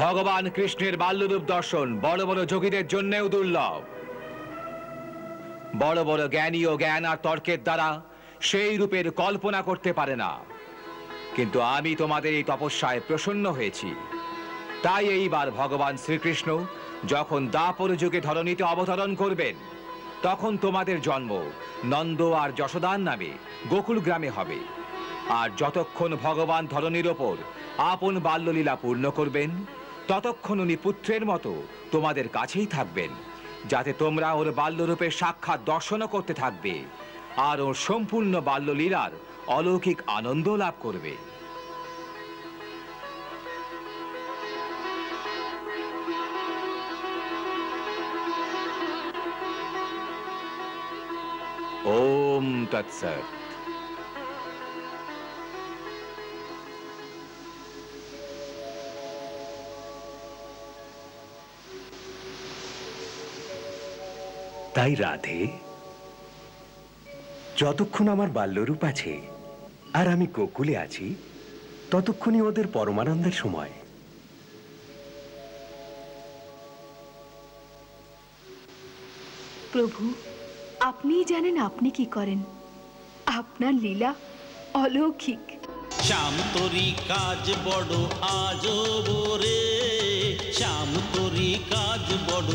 ভগবান কৃষ্ণের বাল্যরূপ দর্শন বড় বড় যোগীদের জন্যেও দুর্লভ। বড় বড় জ্ঞানী ও জ্ঞান আর তর্কের দ্বারা সেই রূপের কল্পনা করতে পারে না। কিন্তু আমি তোমাদের এই তপস্যায় প্রসন্ন হয়েছি। তাই এইবার ভগবান শ্রীকৃষ্ণ যখন দ্বাপর যুগে ধরণীতে অবতরণ করবেন তখন তোমাদের জন্ম নন্দ আর যশোদার নামে গোকুল গ্রামে হবে। আর যতক্ষণ ভগবান ধরণীর ওপর আপন বাল্যলীলা পূর্ণ করবেন ততক্ষণ উনি পুত্রের মতো তোমাদের কাছেই থাকবেন, যাতে তোমরা ওর বাল্যরূপের সাক্ষাৎ দর্শনও করতে থাকবে আর ওর সম্পূর্ণ বাল্যলীলার অলৌকিক আনন্দ লাভ করবে। ওম তৎসৎ। তাই রাধে, যতক্ষণ আমার বাল্যরূপ আছে আর আমি গোকুলে আছি ততক্ষণই ওদের পরমানন্দের সময়। প্রভু, আপনিই জানেন আপনি কি করেন। আপনার লীলা অলৌকিক। শ্যাম তোরি কাজ বড় আজব রে, শ্যাম তোরি কাজ বড়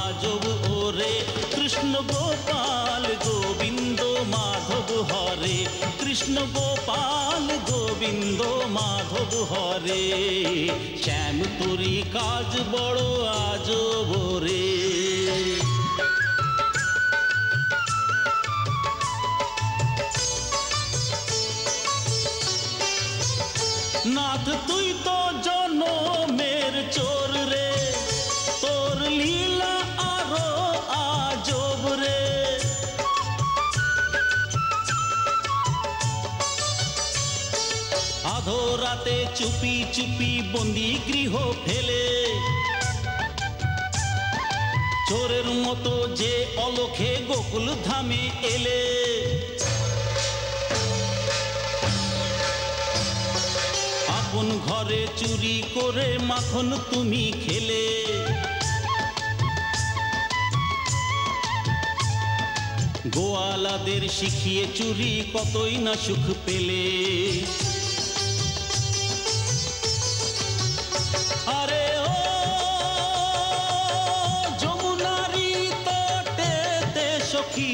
আজব ওরে। কৃষ্ণ গোপাল গোবিন্দ মাধব হরে, কৃষ্ণ গোপাল গোবিন্দ মাধব হরে। শ্যাম তোরি কাজ বড় আজব রে। নাথ তুই তো জনমের চোর রে, তোর লীলা আরো আজব রে। আধো রাতে চুপি চুপি বন্দি গৃহ ফেলে, চোরের মতো যে অলখে গোকুল ধামে এলে। আপন ঘরে চুরি করে মাখন তুমি খেলে, গোয়ালাদের শিখিয়ে চুরি কতই না সুখ পেলে। আরে ও যমুনারি তটেতে সখী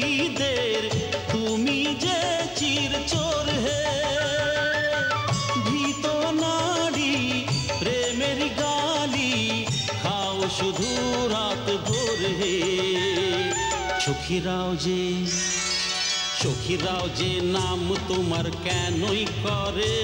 সখীরাও যে নাম তোমার কেনই করে,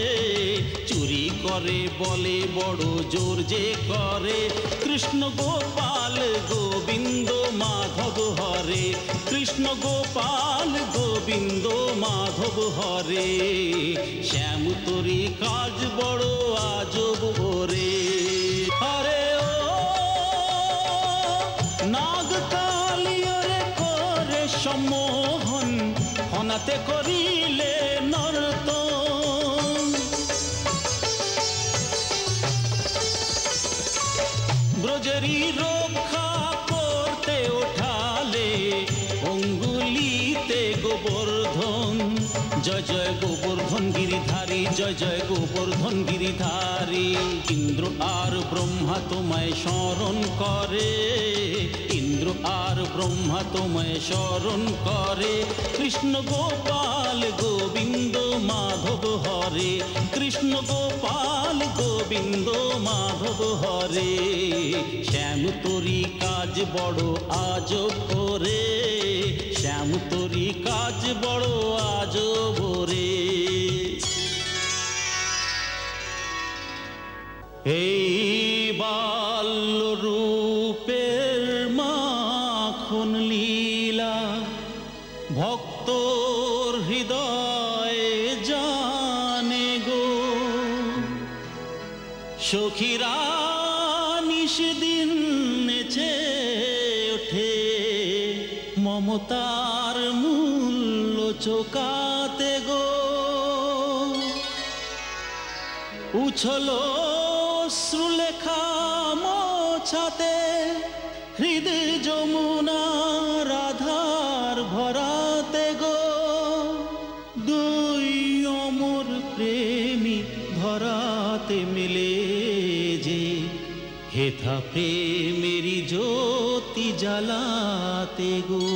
চুরি করে বলে বড় জোর যে করে। কৃষ্ণ গোপাল গোবিন্দ মাধব হরে, কৃষ্ণ গোপাল গোবিন্দ মাধব হরে। শ্যাম তোরি কাজ বড় আজব ওরে। হরে ও নাগকালী ওরে করে সম্মোহন, হনাতে করিলে নর্তন। ব্রজেরি রক্ষা করতে ওঠালে অঙ্গুলিতে গোবর্ধন। জয় জয় গোবর্ধন গিরিধারী, জয় জয় গোবর্ধন গিরিধারী। ইন্দ্র আর ব্রহ্মা তোমায় স্মরণ করে, ইন্দ্র আর ব্রহ্মা তোমায় স্মরণ করে। কৃষ্ণ গোপাল গোবিন্দ মাধব হরে, কৃষ্ণ গোপাল গোবিন্দ মাধব হরে। শ্যাম তোরি কাজ বড় আজব করে, শ্যাম তোরি কাজ বড় আজব রে। এই বাল্য রূপের মাখন লীলা, ভক্তর হৃদয়ে জানে গো। সখীরা নিশদিন নেচে ওঠে, মমতার মূল্য চোকাতে গো। উছলো শ্রুলেখা মোছাতে, হৃদয় যমুনা রাধার ভরাতে গো। দুই অমর প্রেমী ধরাতে মিলে যে, হেথা প্রেমেরি জ্যোতি জ্বালাতে গো।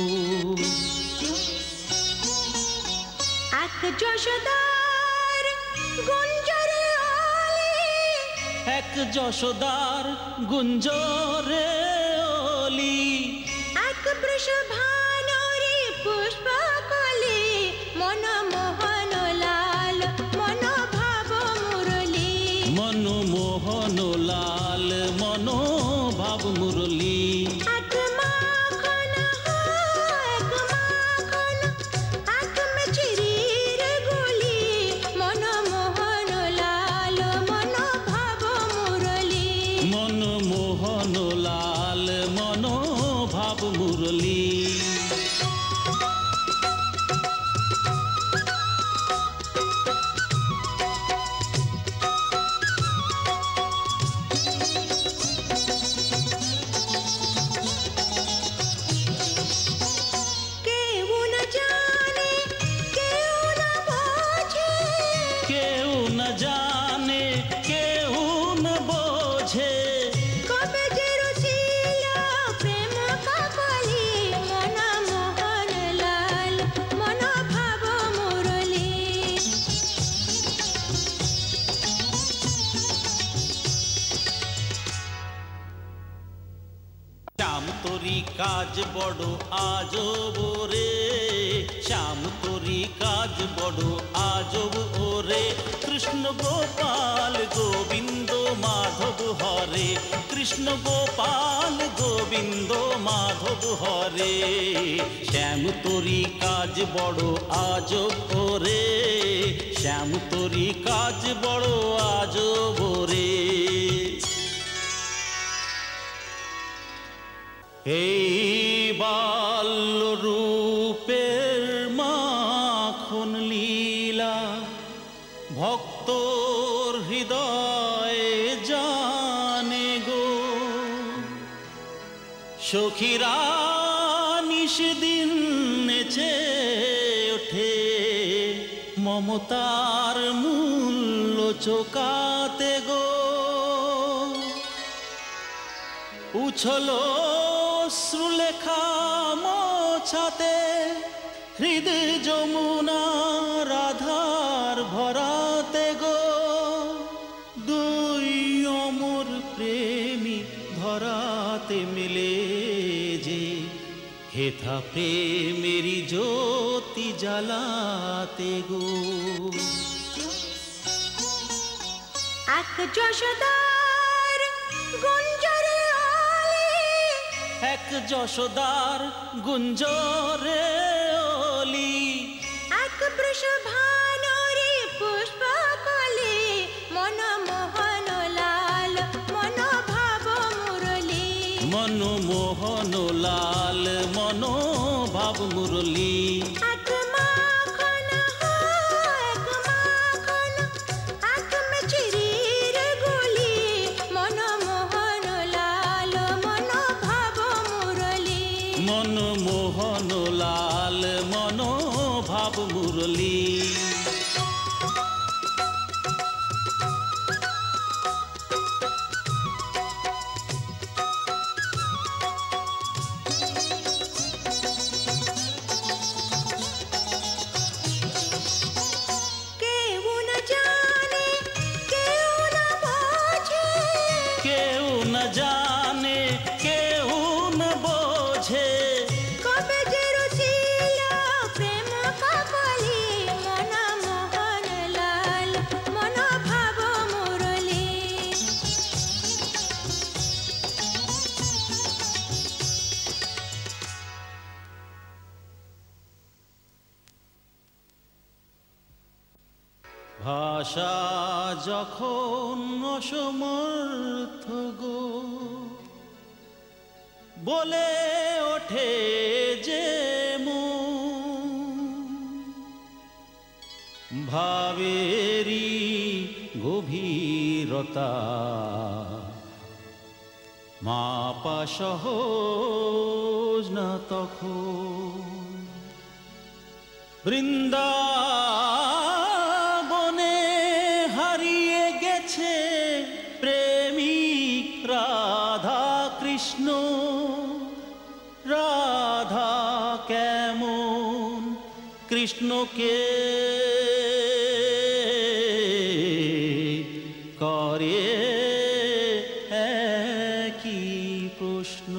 এক যশোদার গুঞ্জরে অলি, এক যশোদার গুঞ্জরে অলি। এক বৃষভানুরি পুষ্পকলি, মনমোহন লাল মনোভাব মুরলী। মনমোহন লাল মনোভাব মুরলী। এক মাখন এক মাখন, এক মিছরির গুলি, মনমোহন লাল মনোভাব মুরলী। মনমোহন লাল মনোভাব মুরলী। কেউ না জানে কেউ না বোঝে, কেউ না জানে কেউ না বোঝে। কবে যে রচিল প্রেম কাকলি, মনমোহন লাল মনোভাব মুরলী। শ্যাম তোরি কাজ বড় আজব রে, শ্যাম তোরি কাজ বড় আজব ওরে। কৃষ্ণ গোপাল গোবিন্দ মাধব হরে, কৃষ্ণ গোপাল গোবিন্দ মাধব হরে। শ্যাম তোরি কাজ বড় আজব ওরে, শ্যাম তোরি কাজ বড় আজব রে। এই বাল্য রূপের মাখন লীলা, ভক্তর হৃদয়ে জানে গো। সখীরা নিশদিন নেচে ওঠে, মমতার মূল্য চোকাতে গো। উছলো শ্রুলেখা মোছাতে, হৃদয় যমুনা রাধার ভরাতে গো। দুই অমর প্রেমী ধরাতে মিলে যে, হেথা প্রেমেরি জ্যোতি জ্বালাতে গো। এক যশোদার গুঞ্জরে আলি, এক যশোদার গুঞ্জরে অলি, এক বৃষভানুরি পুষ্পকলি, মনমোহন লাল মনোভাব মুরলী, মনমোহন লাল মনোভাব মুরলী। এক মাখন এক মাখন, এক মিছরির গুলি, মনমোহন লাল মনোভাব মুরলী, মনমোহন লাল মনোভাব মুরলী। কেউ না জানে কেউ না বোঝে, কেউ না জানে কেউ না বোঝে, কবে যে রচিল প্রেম কাকলি, মনমোহন লাল মনোভাব মুরলী। ভাষা যখন অসমর্থ গো, বলে ওঠে যে ভাবেরি গভীরতা, মাপা সহজ না তখন। বৃন্দাবনে হারিয়ে গেছে প্রেমিক রাধা কৃষ্ণ, রাধা কেমন কৃষ্ণকে করে একই প্রশ্ন।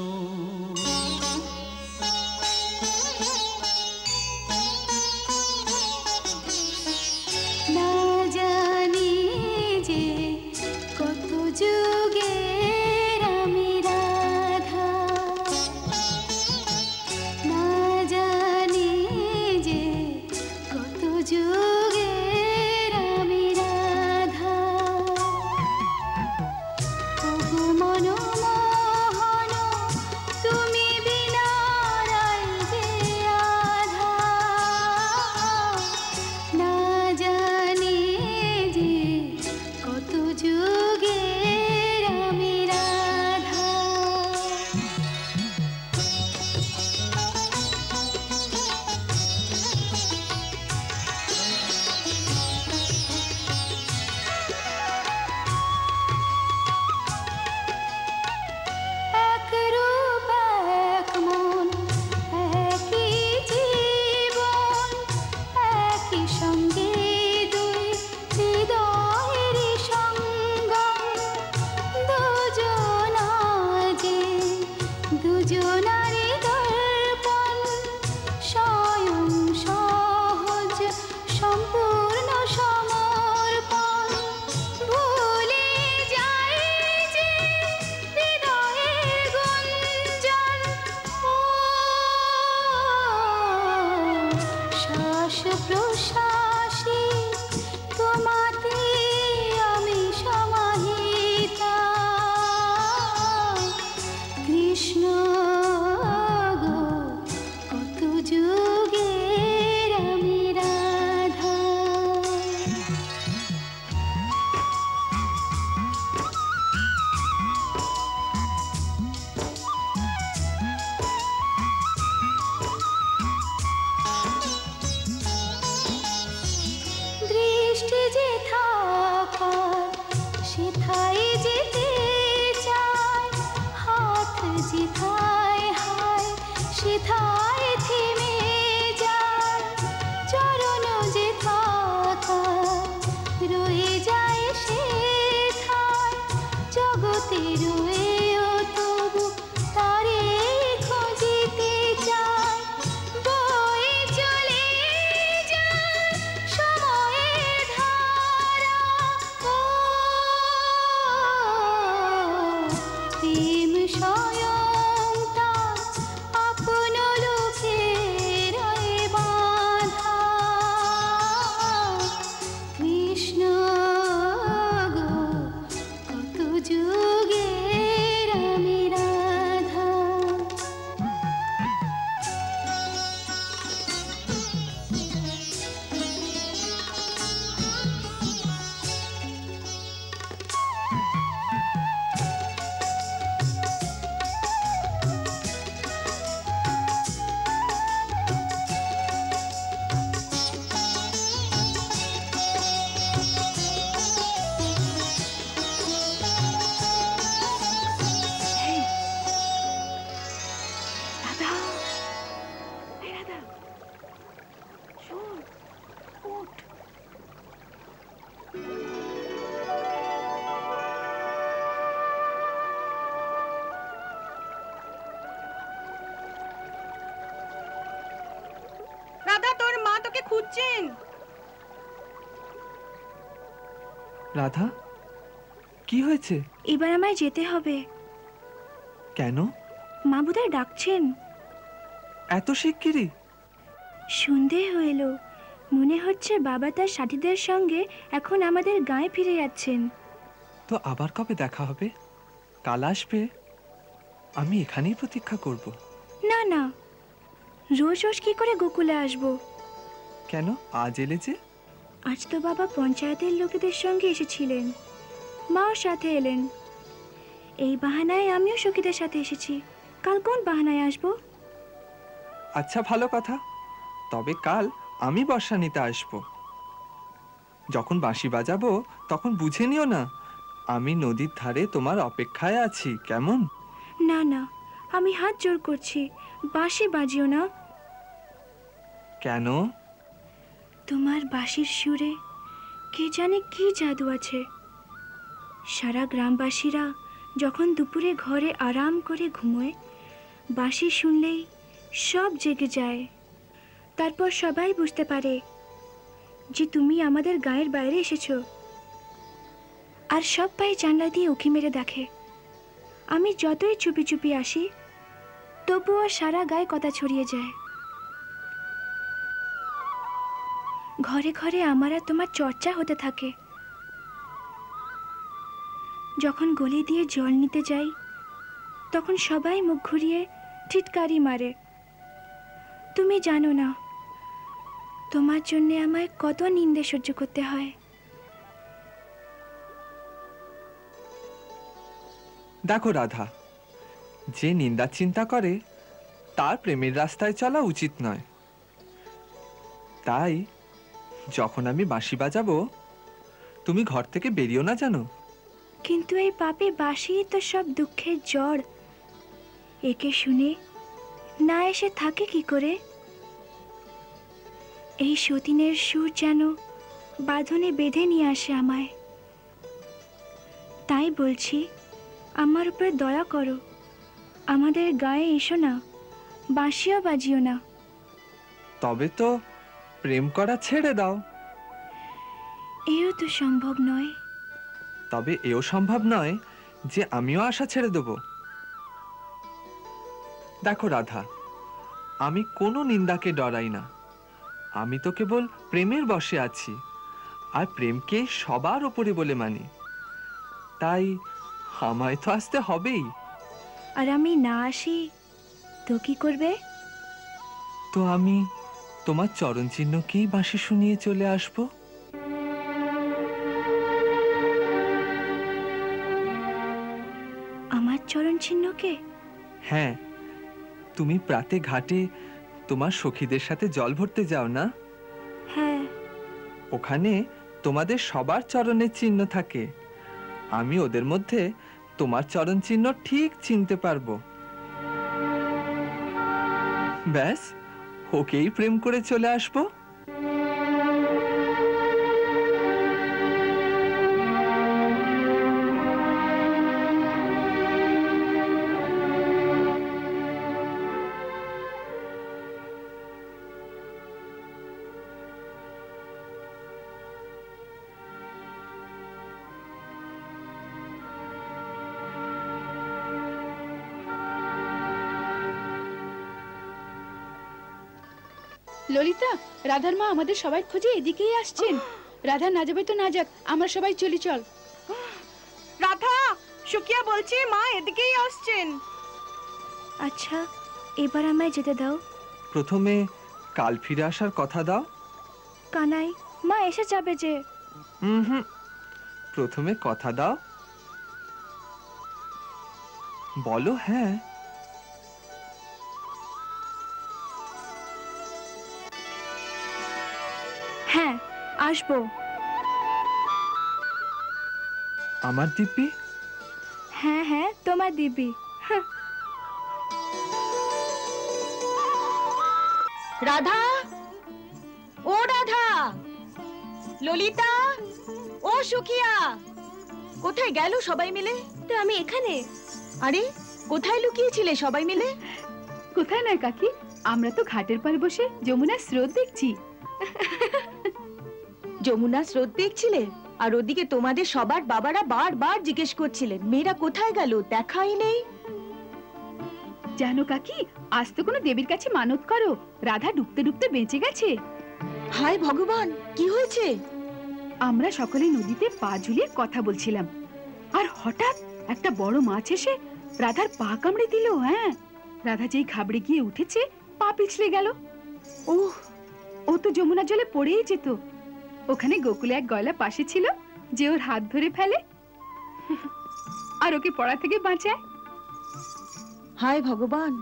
না জানি যে কত যুগের আমি রাধা, না জানি যে কত যুগের আমি রাধা। ওগো মনমোহন তুমি বিনা রাই যে আধা, না জানি যে কত যুগের আমি রাধা। এক রূপ এক মন একই জীবন, একই সঙ্গে দুই হৃদয়েরই সঙ্গম, দুজনা যে দুজনারই দর্পণ, স্বয়ং সহজ সম্পূর্ণ সমর্পণ। ভুলে যাই যে হৃদয়ের গুঞ্জন, ও শ্বাস প্রশ্বাসে তোমাতে আমি সমাহিতা। কৃষ্ণ গো কত যুগের আমি রাধা। দৃষ্টি যে থাকার সেথায় যেতে চায়, হাত যেথায় হায় সেথায় থেমে যায়, চরণ যে থাকার রয়ে যায় সেথায়, জগতে রয়েও তবু তারে খুঁজিতে চায়। ডাকছেন। রাধা, কি হয়েছে? এবার আমায় যেতে হবে। কেন? মা বোধহয় ডাকছেন। এত শিগগিরই? সন্ধে হয়ে এলো, মনে হচ্ছে বাবা তার সাথীদের সঙ্গে এখন আমাদের গায়ে ফিরে যাচ্ছেন। তো আবার কবে দেখা হবে? কাল আসবে? আমি এখানেই প্রতীক্ষা করব। না না, রোজ রোজ কি করে গোকুলে আসবো? কেন, আজ এলে যে? আজ তো বাবা পঞ্চায়েতের লোকেদের সঙ্গে এসেছিলেন, মাও সাথে এলেন। এই বাহানায় আমিও সখীদের সাথে এসেছি। কাল কোন বাহানায় আসবো? আচ্ছা, ভালো কথা। তবে কাল আমি বর্ষা নিতে আসব। যখন বাঁশি বাজাবো তখন বুঝে নিও না আমি নদীর ধারে তোমার অপেক্ষায় আছি, কেমন? না না, আমি হাত জোর করছি, বাঁশি বাজিও না। কেন? তোমার বাঁশির সুরে কে জানে কি জাদু আছে। সারা গ্রামবাসীরা যখন দুপুরে ঘরে আরাম করে ঘুমোয়, বাঁশি শুনলেই সব জেগে যায়। তারপর সবাই বুঝতে পারে যে তুমি আমাদের গায়ের বাইরে এসেছো। আর সবাই জানলা দিয়ে উঁকি মেরে দেখে। আমি যতই চুপি চুপি আসি, তবুও সারা গায়ে কথা ছড়িয়ে যায়। ঘরে ঘরে আমার আর তোমার চর্চা হতে থাকে। যখন গলি দিয়ে জল নিতে যাই, তখন সবাই মুখ ঘুরিয়ে টিটকারি মারে। তুমি জানো না তোমার জন্য আমায় কত নিন্দে সহ্য করতে হয়। দেখো রাধা, যে নিন্দা চিন্তা করে তার প্রেমের রাস্তায় চলা উচিত নয়। তাই যখন আমি বাঁশি বাজাবো তুমি ঘর থেকে বেরিও না, জানো? কিন্তু এই পাপে বাঁশি তো সব দুঃখের জড়। একে শুনে না এসে থাকে কি করে? এই সতীনের সুর যেন বাঁধনে বেঁধে নিয়ে আসে আমায়। তাই বলছি, আমার উপরে দয়া করো, আমাদের গায়ে এসো না, বাঁশিও বাজিও না। তবে তো প্রেম করা ছেড়ে দাও। এও তো সম্ভব নয়। তবে এও সম্ভব নয় যে আমিও আশা ছেড়ে দেব। দেখো রাধা, আমি কোনো নিন্দাকে ডরাই না। আমি তো কেবল প্রেমের বশে আছি, আর প্রেমকে সবার ওপরে বলে মানি। তাই আমায় তো আসতে হবেই। আর আমি না আসি তো কি করবে? তো আমি তোমার চরণ চিহ্নকেই বাঁশি শুনিয়ে চলে আসবো। আমার চরণ চিহ্নকে? হ্যাঁ, তুমি প্রাতে ঘাটে তোমার সখীদের সাথে জল ভরতে যাও না? হ্যাঁ। ওখানে তোমাদের সবার চরণের চিহ্ন থাকে। আমি ওদের মধ্যে তোমার চরণ চিহ্ন ঠিক চিনতে পারবো। ব্যাস, ওকেই প্রেম করে চলে আসবো। ললিতা, রাধার মা আমাদের সবাই খোঁজে এদিকেই আসছেন। রাধা না যাবে তো না যাক, আমরা সবাই চলি চল। রাধা, সুকিয়া বলছে মা এদিকেই আসছেন। আচ্ছা, এবার আমায় যেতে দাও। প্রথমে কাল ফিরে আসার কথা দাও। কানাই, মা এসে যাবে যে। প্রথমে কথা দাও, বলো হ্যাঁ। হ্যাঁ, আসবো। আমার দিব্যি? হ্যাঁ হ্যাঁ, তোমার দিব্যি। রাধা, ও রাধা, ললিতা, ও সুকিয়া, কোথায় গেল সবাই মিলে? তো আমি এখানে। আরে, কোথায় লুকিয়েছিলে সবাই মিলে? কোথায় নয় কাকি, আমরা তো ঘাটের পাড়ে বসে যমুনার স্রোত দেখছি। যমুনা স্রোত দেখছিলে? আর ওদিকে তোমাদের সবার বাবারা বারবার জিজ্ঞেস করছিলেন মেয়েরা কোথায় গেল, দেখাই নেই। জানো কাকি, আজ তো কোনো দেবীর কাছে মানত করো, রাধা ডুবতে ডুবতে বেঁচে গেছে। হায় ভগবান, কি হয়েছে? আমরা সকলে নদীতে পা ঝুলিয়ে কথা বলছিলাম, আর হঠাৎ একটা বড় মাছ এসে রাধার পা কামড়ে দিল। হ্যাঁ, রাধা যেই ঘাবড়ে গিয়ে উঠেছে, পা পিছলে গেল। ওহ, ও তো যমুনা জলে পড়েই যেত। ওখানে গোকুলে এক গয়লা পাশে ছিল, যে ওর হাত ধরে ফেলে আর ওকে পড়া থেকে বাঁচায়। হায় ভগবান,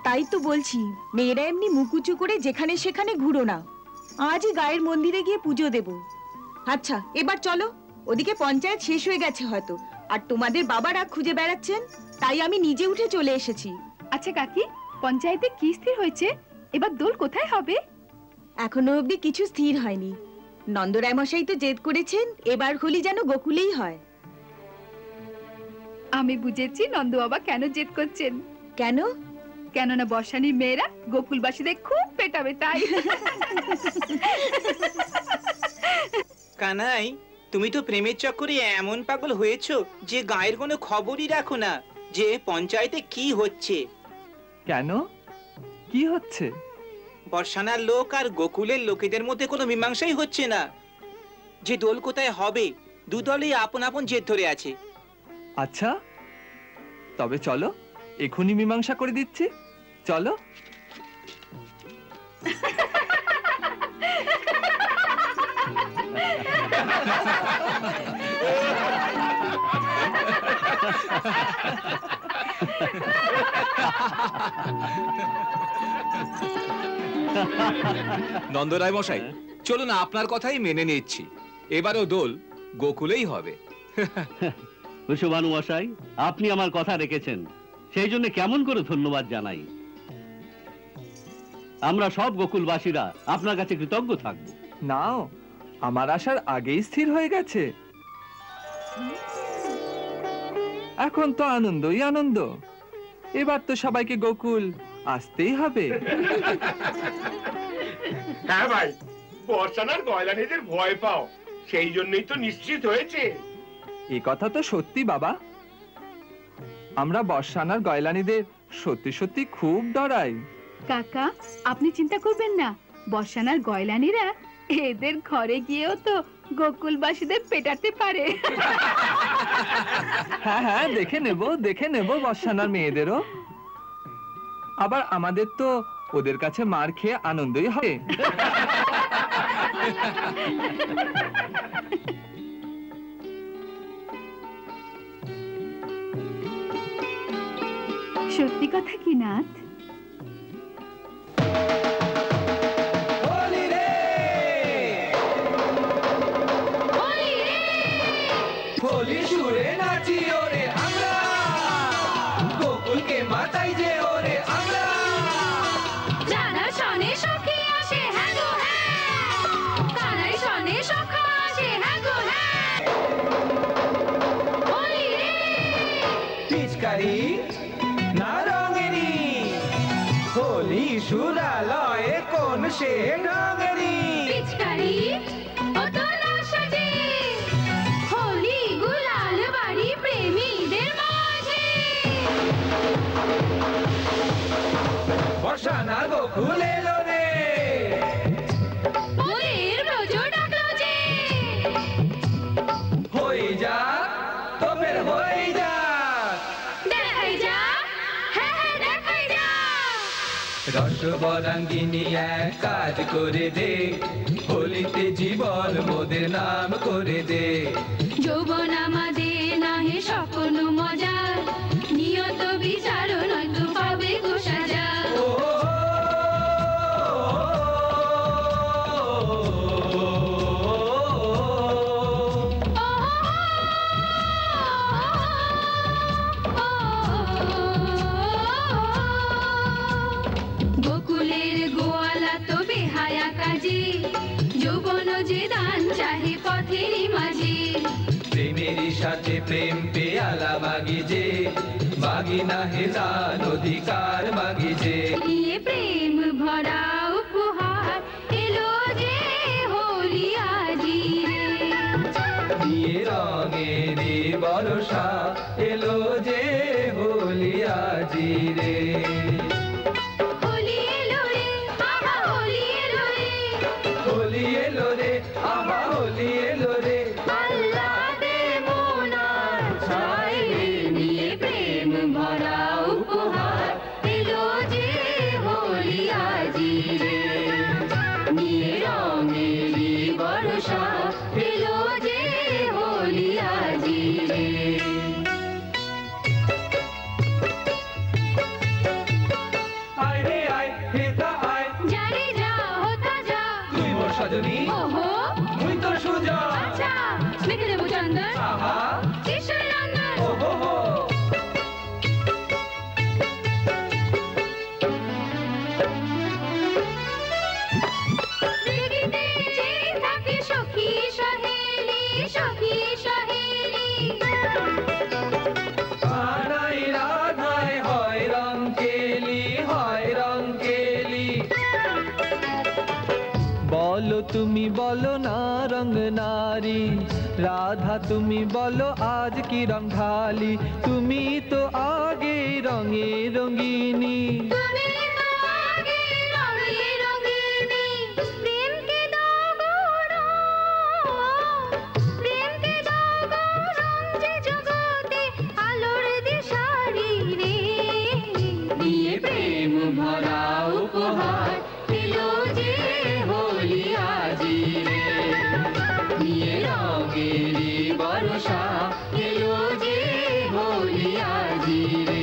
তাই তো বলছি মেয়েরা এমনি মুকুচু করে যেখানে সেখানে ঘুরো না। আজই গায়ের মন্দিরে গিয়ে পুজো দেব। আচ্ছা, এবার চলো, ওদিকে পঞ্চায়েত শেষ হয়ে গেছে হয়তো, আর তোমাদের বাবারা খুঁজে বেড়াচ্ছেন, তাই আমি নিজে উঠে চলে এসেছি। আচ্ছা কাকি, পঞ্চায়েতে কি স্থির হয়েছে? এবার দোল কোথায় হবে? এখনো অবধি কিছু স্থির হয়নি। নন্দরায় মশাই তো জেদ করেছেন এবার হোলি যেন গোকুলেই হয়। আমি বুঝেছি নন্দ বাবা কেন জেদ করছেন। কেন? কেননা বর্ষানির মেয়েরা গোকুলবাসীদের খুব পেটাবে, তাই। কানাই, তুমি তো প্রেমের চক্করে এমন পাগল হয়েছো যে গায়ের কোনো খবরই রাখো না যে পঞ্চায়েতে কি হচ্ছে। কেন, কি হচ্ছে? বর্ষানার লোক আর গোকুলের লোকেদের মধ্যে কোনো মীমাংসাই হচ্ছে না যে দোল কোথায় হবে। দু দলই আপন আপন জেদ ধরে আছে। আচ্ছা, তবে চলো এখনই মীমাংসা করে দিচ্ছি, চলো। নন্দরায় মশাই, চলুন আপনার কথাই মেনে নিচ্ছি, এবারও দোল গোকুলেই হবে। বসুবানু মশাই, আপনি আমার কথা রেখেছেন, সেই জন্য কেমন করে ধন্যবাদ জানাই। আমরা সব গোকুলবাসীরা আপনার কাছে কৃতজ্ঞ থাকব। নাও, আমার আসার আগেই স্থির হয়ে গেছে। এখন তো আনন্দই আনন্দ। এবার তো সবাইকে গোকুল আসতেই হবে। হ্যাঁ ভাই, বর্ষানার গয়লানিদের ভয় পাও, সেই জন্যই তো নিশ্চিত হয়েছে। এই কথা তো সত্যি বাবা, আমরা বর্ষানার গয়লানিদের সত্যি সত্যি খুব ডরাই। কাকা, আপনি চিন্তা করবেন না, বর্ষানার গয়লানিরা এদের ঘরে গিয়েও তো গোকুলবাসীদের পেটাতে পারে। হ্যাঁ হ্যাঁ, দেখে নেব বর্ষানার মেয়েদেরও। আবার আমাদের তো ওদের কাছে মার খেয়ে আনন্দই হবে। সত্যি কথা কি নাথ? হোলি সুরে নাচি ওরে আমরা, গোকুলকে মাতাই যে ওরে আমরা। জানার সনে সখী আসে হ্যাঁ গো হ্যাঁ, কানাই সনে সখা আসে হ্যাঁ গো হ্যাঁ। হোলি রে পিচকারি না রঙেরি, হোলি সুরালয়ে কোন সে রঙেরি। পিচকারি ও তো না সাজে, হোলি গুলাল বাড়ি প্রেমীদের মাঝে। বর্ষানা গোকুল এলো রে, মোদের ব্রজ ডাকলো যে। হয়ে যা তো ফের হয়ে যা, দেখাই যা হ্যাঁ হ্যাঁ দেখাই যা। রসবরাঙ্গিনী এক কাজ করে দে, হোলিতে জীবন মোদের নাম করে দে। যৌবন আমাদের নাহে স্বপ্ন মজা, নিয়ত বিচার নয়তো পাবে গো সাজা। গোকুলের গোয়ালা তো বেহায়া কাজী, যৌবন যে দান চাহে পথেরই মাঝি। প্রেমেরই সাথে প্রেম পেয়ালা মাগি যে, মাগি না হেলান অধিকার মাগি যে। নিয়ে প্রেম ভরা উপহার এলো এলো যে হোলি আজি রে নিয়ে রঙেরই বর্ষা এলো যে হোলি আজি রে হোলি এলো রে আহা হোলি এলো রে হোলি এলো রে আহা হোলি এলো রে আল্লাহ দে মোনার ছায় রে নিয়ে প্রেম ভরা উপহার এলো যে হোলি আজি রে নিয়ে রঙেরই বর্ষা এলো যে হোলি আজি রে আয় রে আয় হেতা আয় জারে যা হোতা যা তুই মোর সজনী ওহো তুই তোর সুজা আচ্ছা মেখে দেবো চন্দন আহা কিশোর নন্দন ওহো হো দেখিতে চেয়ে থাকি সখী সহেলি সখী সহেলি আনাই রাধায় হয় রং কেলি বলো তুমি বলো না রঙ নারী রাধা তুমি বলো আজ কি রং ঢালি তুমি তো আগে রঙে রঙিনী তুমি তো আগে রঙে রঙিনী প্রেমকে দাও গো প্রেমকে দাও গো রং যে জগতে আলোর দিশারি রে নিয়ে প্রেম ভরা উপহার এলো যে হোলি আজি রে নিয়ে রঙেরই বর্ষা এলো যে হোলি আজি রে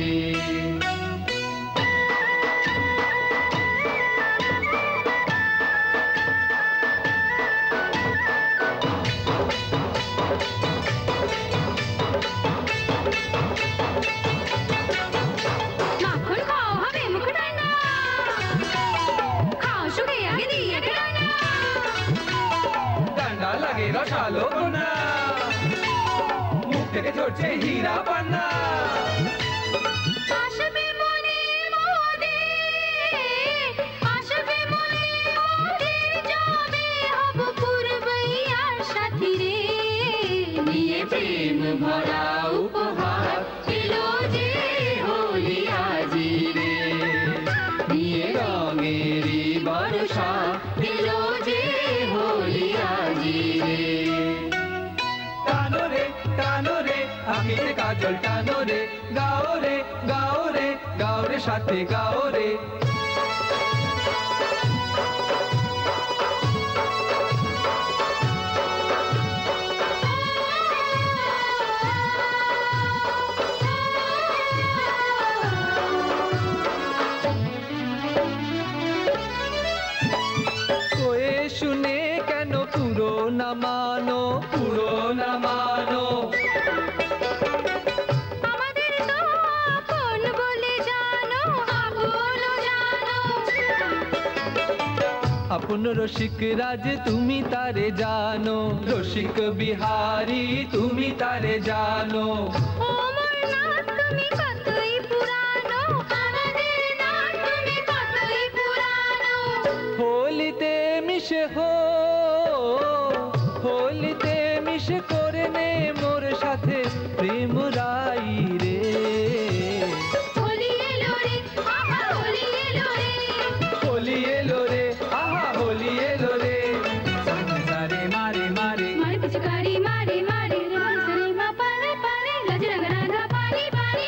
মাখন খাও হবে মুখ ডানা খাও সুখে আগে দিয়ে ডানা ডান্ডা লাগে রসালো গোনা মুখ থেকে ঝরছে হীরা পান্না আসবে মনে মোদে আসবে মনে মোদের যাবে হব পূর্বইয়ার সাথী রে নিয়ে প্রেম ভরা উপহার এলো যে হোলি আজি রে নিয়ে রঙেরই বর্ষা এলো যে হোলি আজি রে টানো রে আখিতে কাজল টানো রে গাও রে গাও রে গাও রে সাথে গাও রে ওয়ে শুনে কেন পুরো না মানো আমাদের তো আপন বলে জানো আপন জানো আপন রসিক রাজ তুমি তারে জানো রসিক বিহারি তুমি তারে জানো ওমর নাথ তুমি কতই পুরানো আমাদের নাথ তুমি কতই পুরানো হোলিতে মিশে হোলিতে মিশে করে নে মোর সাথে প্রেম রাই রে হোলি এলো রে আহা হোলি এলো রে হোলি এলো রে আহা হোলি এলো রে সারে মারে মারে মারে পিচকারি মারে মারে রে মা পারে পারে লাজ রঙ রাধা পানি পানি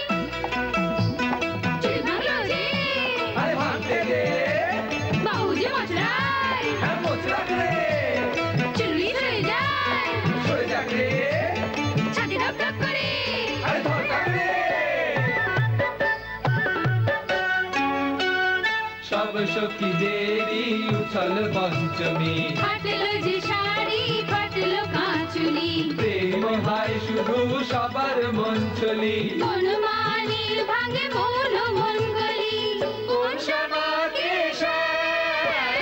চুল ভাঙলো যে আরে ভাঙতে দে বাবু যে মচড়ায় হ্যাঁ মোচড়া রে চুলই ধরে যায় সরে যাক রে ছাতি ঢক ঢক করে আরে ধরকাক রে সব সখীদেরই উছল পঞ্চমী ফাটলো যে শাড়ি ফাটলো কাঁচুলি প্রেম হয় শুধু সবার মন চলি বনমালীর ভাঙে মন মঙ্গলি কোন শ্যামাকে শ্যাম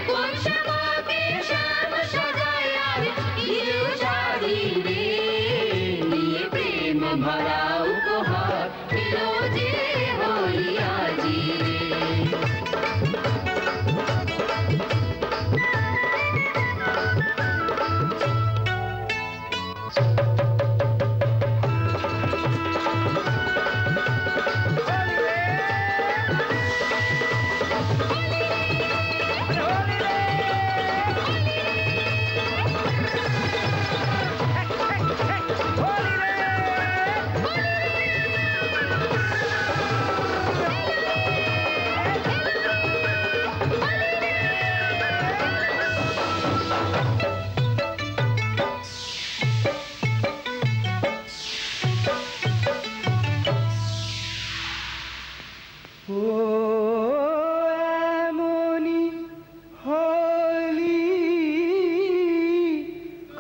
কোন শ্যামাকে শ্যাম সাজায় আর ইরু সাজি রে নিয়ে প্রেম ভরা উপহার এলো যে হোলি আজি রে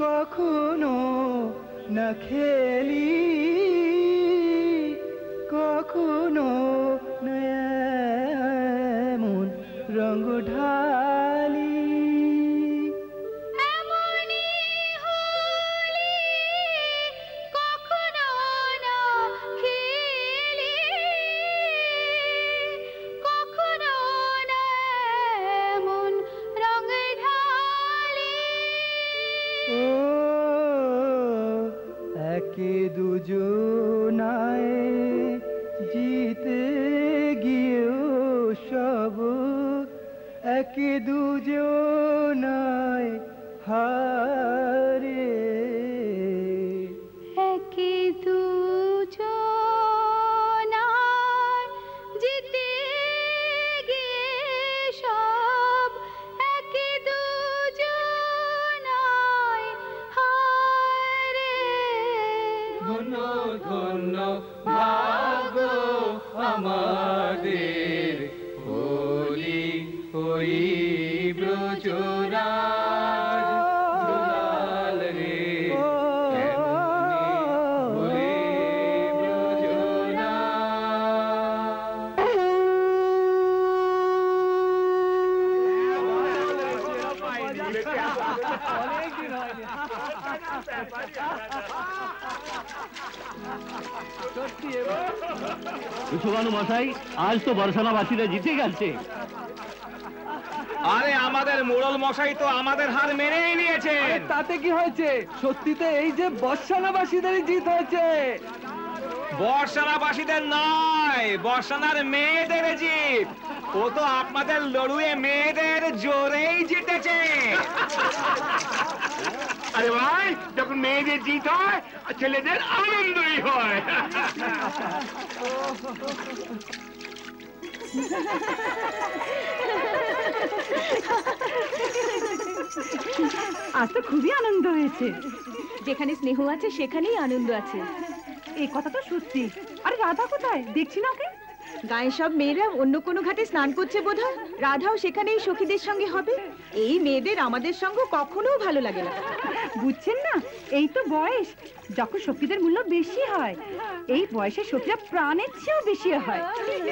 কখনো না খেলি, কখনো না এমন রঙ ঢালি। একে দুজনায় জিতে গিয়েও সব, একে দুজনায় হারে, একে দুজনায় জিতে গিয়ে সব, একে দুজনায় হারে। ধন্য ধন্য ভাগ্য আমাদের, হোলি ওই ব্রজরাজ দুলাল রে, কেমনে ওরে বিশ্ববানু মশাই, আজ তো বর্ষানাবাসীরা জিতে গেছে। আরে আমাদের মোড়ল মশাই তো আমাদের হার মেনেই নিয়েছেন। তাতে কি হয়েছে? সত্যিতে এই যে বর্ষানাবাসীদেরই জিত হয়েছে। বর্ষানাবাসীদের নয়, বর্ষানার মেয়েদের জিত। ও তো আপনাদের লড়ুয়ে মেয়েদের জোরেই জিতেছে। আরে ভাই, যখন মেয়েদের জিত হয় ছেলেদের আনন্দই হয়। আজ তো খুবই আনন্দ হয়েছে। যেখানে স্নেহ আছে সেখানেই আনন্দ আছে। এই কথা তো সত্যি। আরে রাধা কোথায়? দেখছি না ওকে। গায়ে সব মেয়েরা অন্য কোনো ঘাটে স্নান করছে বোধহয়। রাধাও সেখানেই সখীদের সঙ্গে হবে। এই মেয়েদের আমাদের সঙ্গ কখনো ভালো লাগে না। বুঝছেন না, এই তো বয়স যখন সখীদের মূল্য বেশি হয়। এই বয়সে সখীরা প্রাণের চেয়েও বেশি হয়।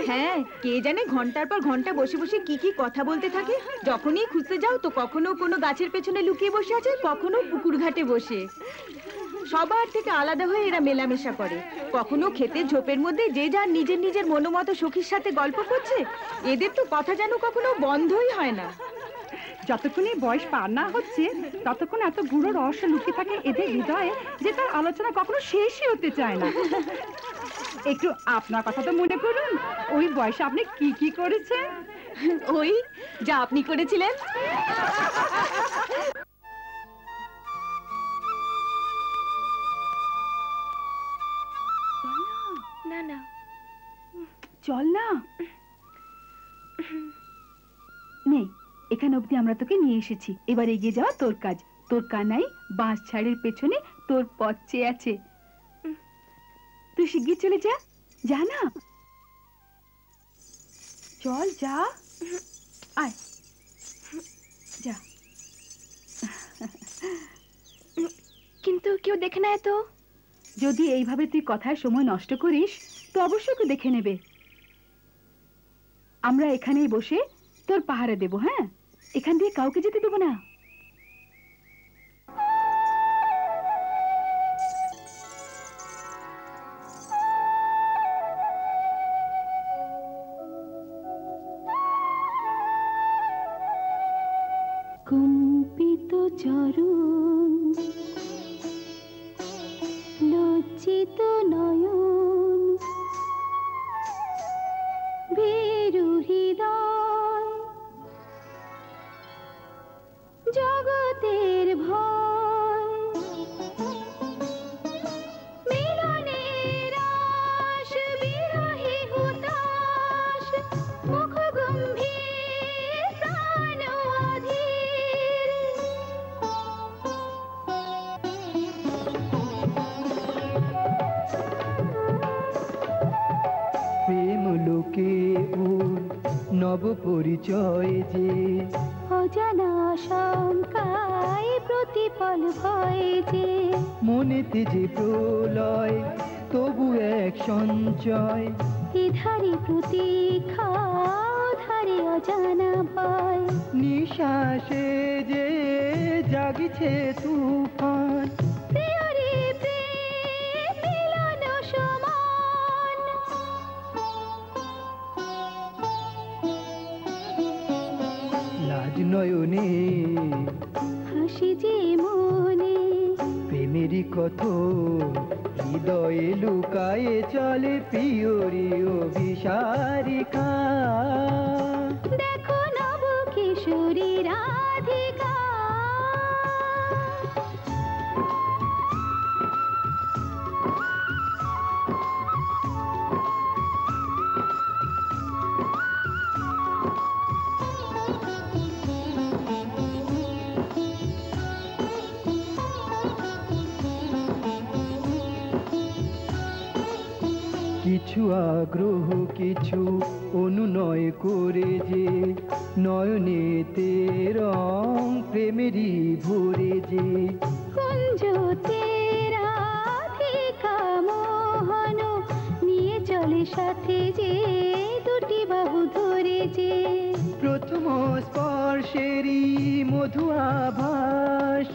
হ্যাঁ, কে জানে ঘন্টার পর ঘন্টা বসে বসে কি কি কথা বলতে থাকে। যখনই খুঁজতে যাও তো কখনো কোনো গাছের পেছনে লুকিয়ে বসে আছে, কখনো পুকুর ঘাটে বসে। সবার থেকে আলাদা হয়ে এরা মেলামেশা করে। কখনো ক্ষেতের ঝোপের মধ্যে যে যার নিজের নিজের মনোমতো সখীর সাথে গল্প করছে। এদের তো কথা যেন কখনো বন্ধই হয় না। যতক্ষণ এই বয়স পার না হচ্ছে ততক্ষণ এত গুঁড়ো রহস্য লুকিয়ে থাকে এদের হৃদয়ে যে তার আলোচনা কখনো শেষই হতে চায় না। একটু আপনার কথা তো মনে করুন, ওই বয়সে আপনি কি কি করেছেন? ওই যা আপনি করেছিলেন। না না, চল না। নে, এখানে অবধি আমরা তোকে নিয়ে এসেছি। এবার এগিয়ে যাওয়া তোর কাজ। তোর কানাই বাঁশ ছাড়ের পেছনে তোর পথ চেয়ে আছে। তুই শিগগির চলে যা। যা না, চল যা। আয় যা। কিন্তু কেউ দেখে নেয় তো? যদি এইভাবে তুই কথায় সময় নষ্ট করিস তো অবশ্যই কেউ দেখে নেবে। আমরা এখানেই বসে তোর পাহারা দেব। হ্যাঁ, এখান দিয়ে কাউকে যেতে দেবো না। কম্পিত চরণ, লজ্জিত নয়ন, ভীরু হৃদয়, জগতের ভয়, মিলনের আশ, বিরহে হুতাশ, মুখ গম্ভীর, প্রাণ অধীর। পরিচয় যে অজানা শঙ্কায় প্রতিপল ভয় যে মনেতে যে প্রলয় তবু এক সঞ্চয় এধারে প্রতীক্ষা ধারে অজানা ভয় নিঃশ্বাসে যে জাগিছে তুফান প্রিয়রে প্রেম মিলন সমান লাজ নয়নে হাসি যে মনে প্রেমেরই কত হৃদয়ে লুকায়ে চলে প্রিয়রি অভিসারিকা দেখো নব কিশোরী রাধিকা কিছু আগ্রহ কিছু অনুনয় করে যে নয়নেতে রং প্রেমেরই ভরে যে কুঞ্জতে রাধিকা মোহন নিয়ে চলে সাথে যে দুটি বাহু ধরে যে প্রথম স্পর্শেরই মধু আভাস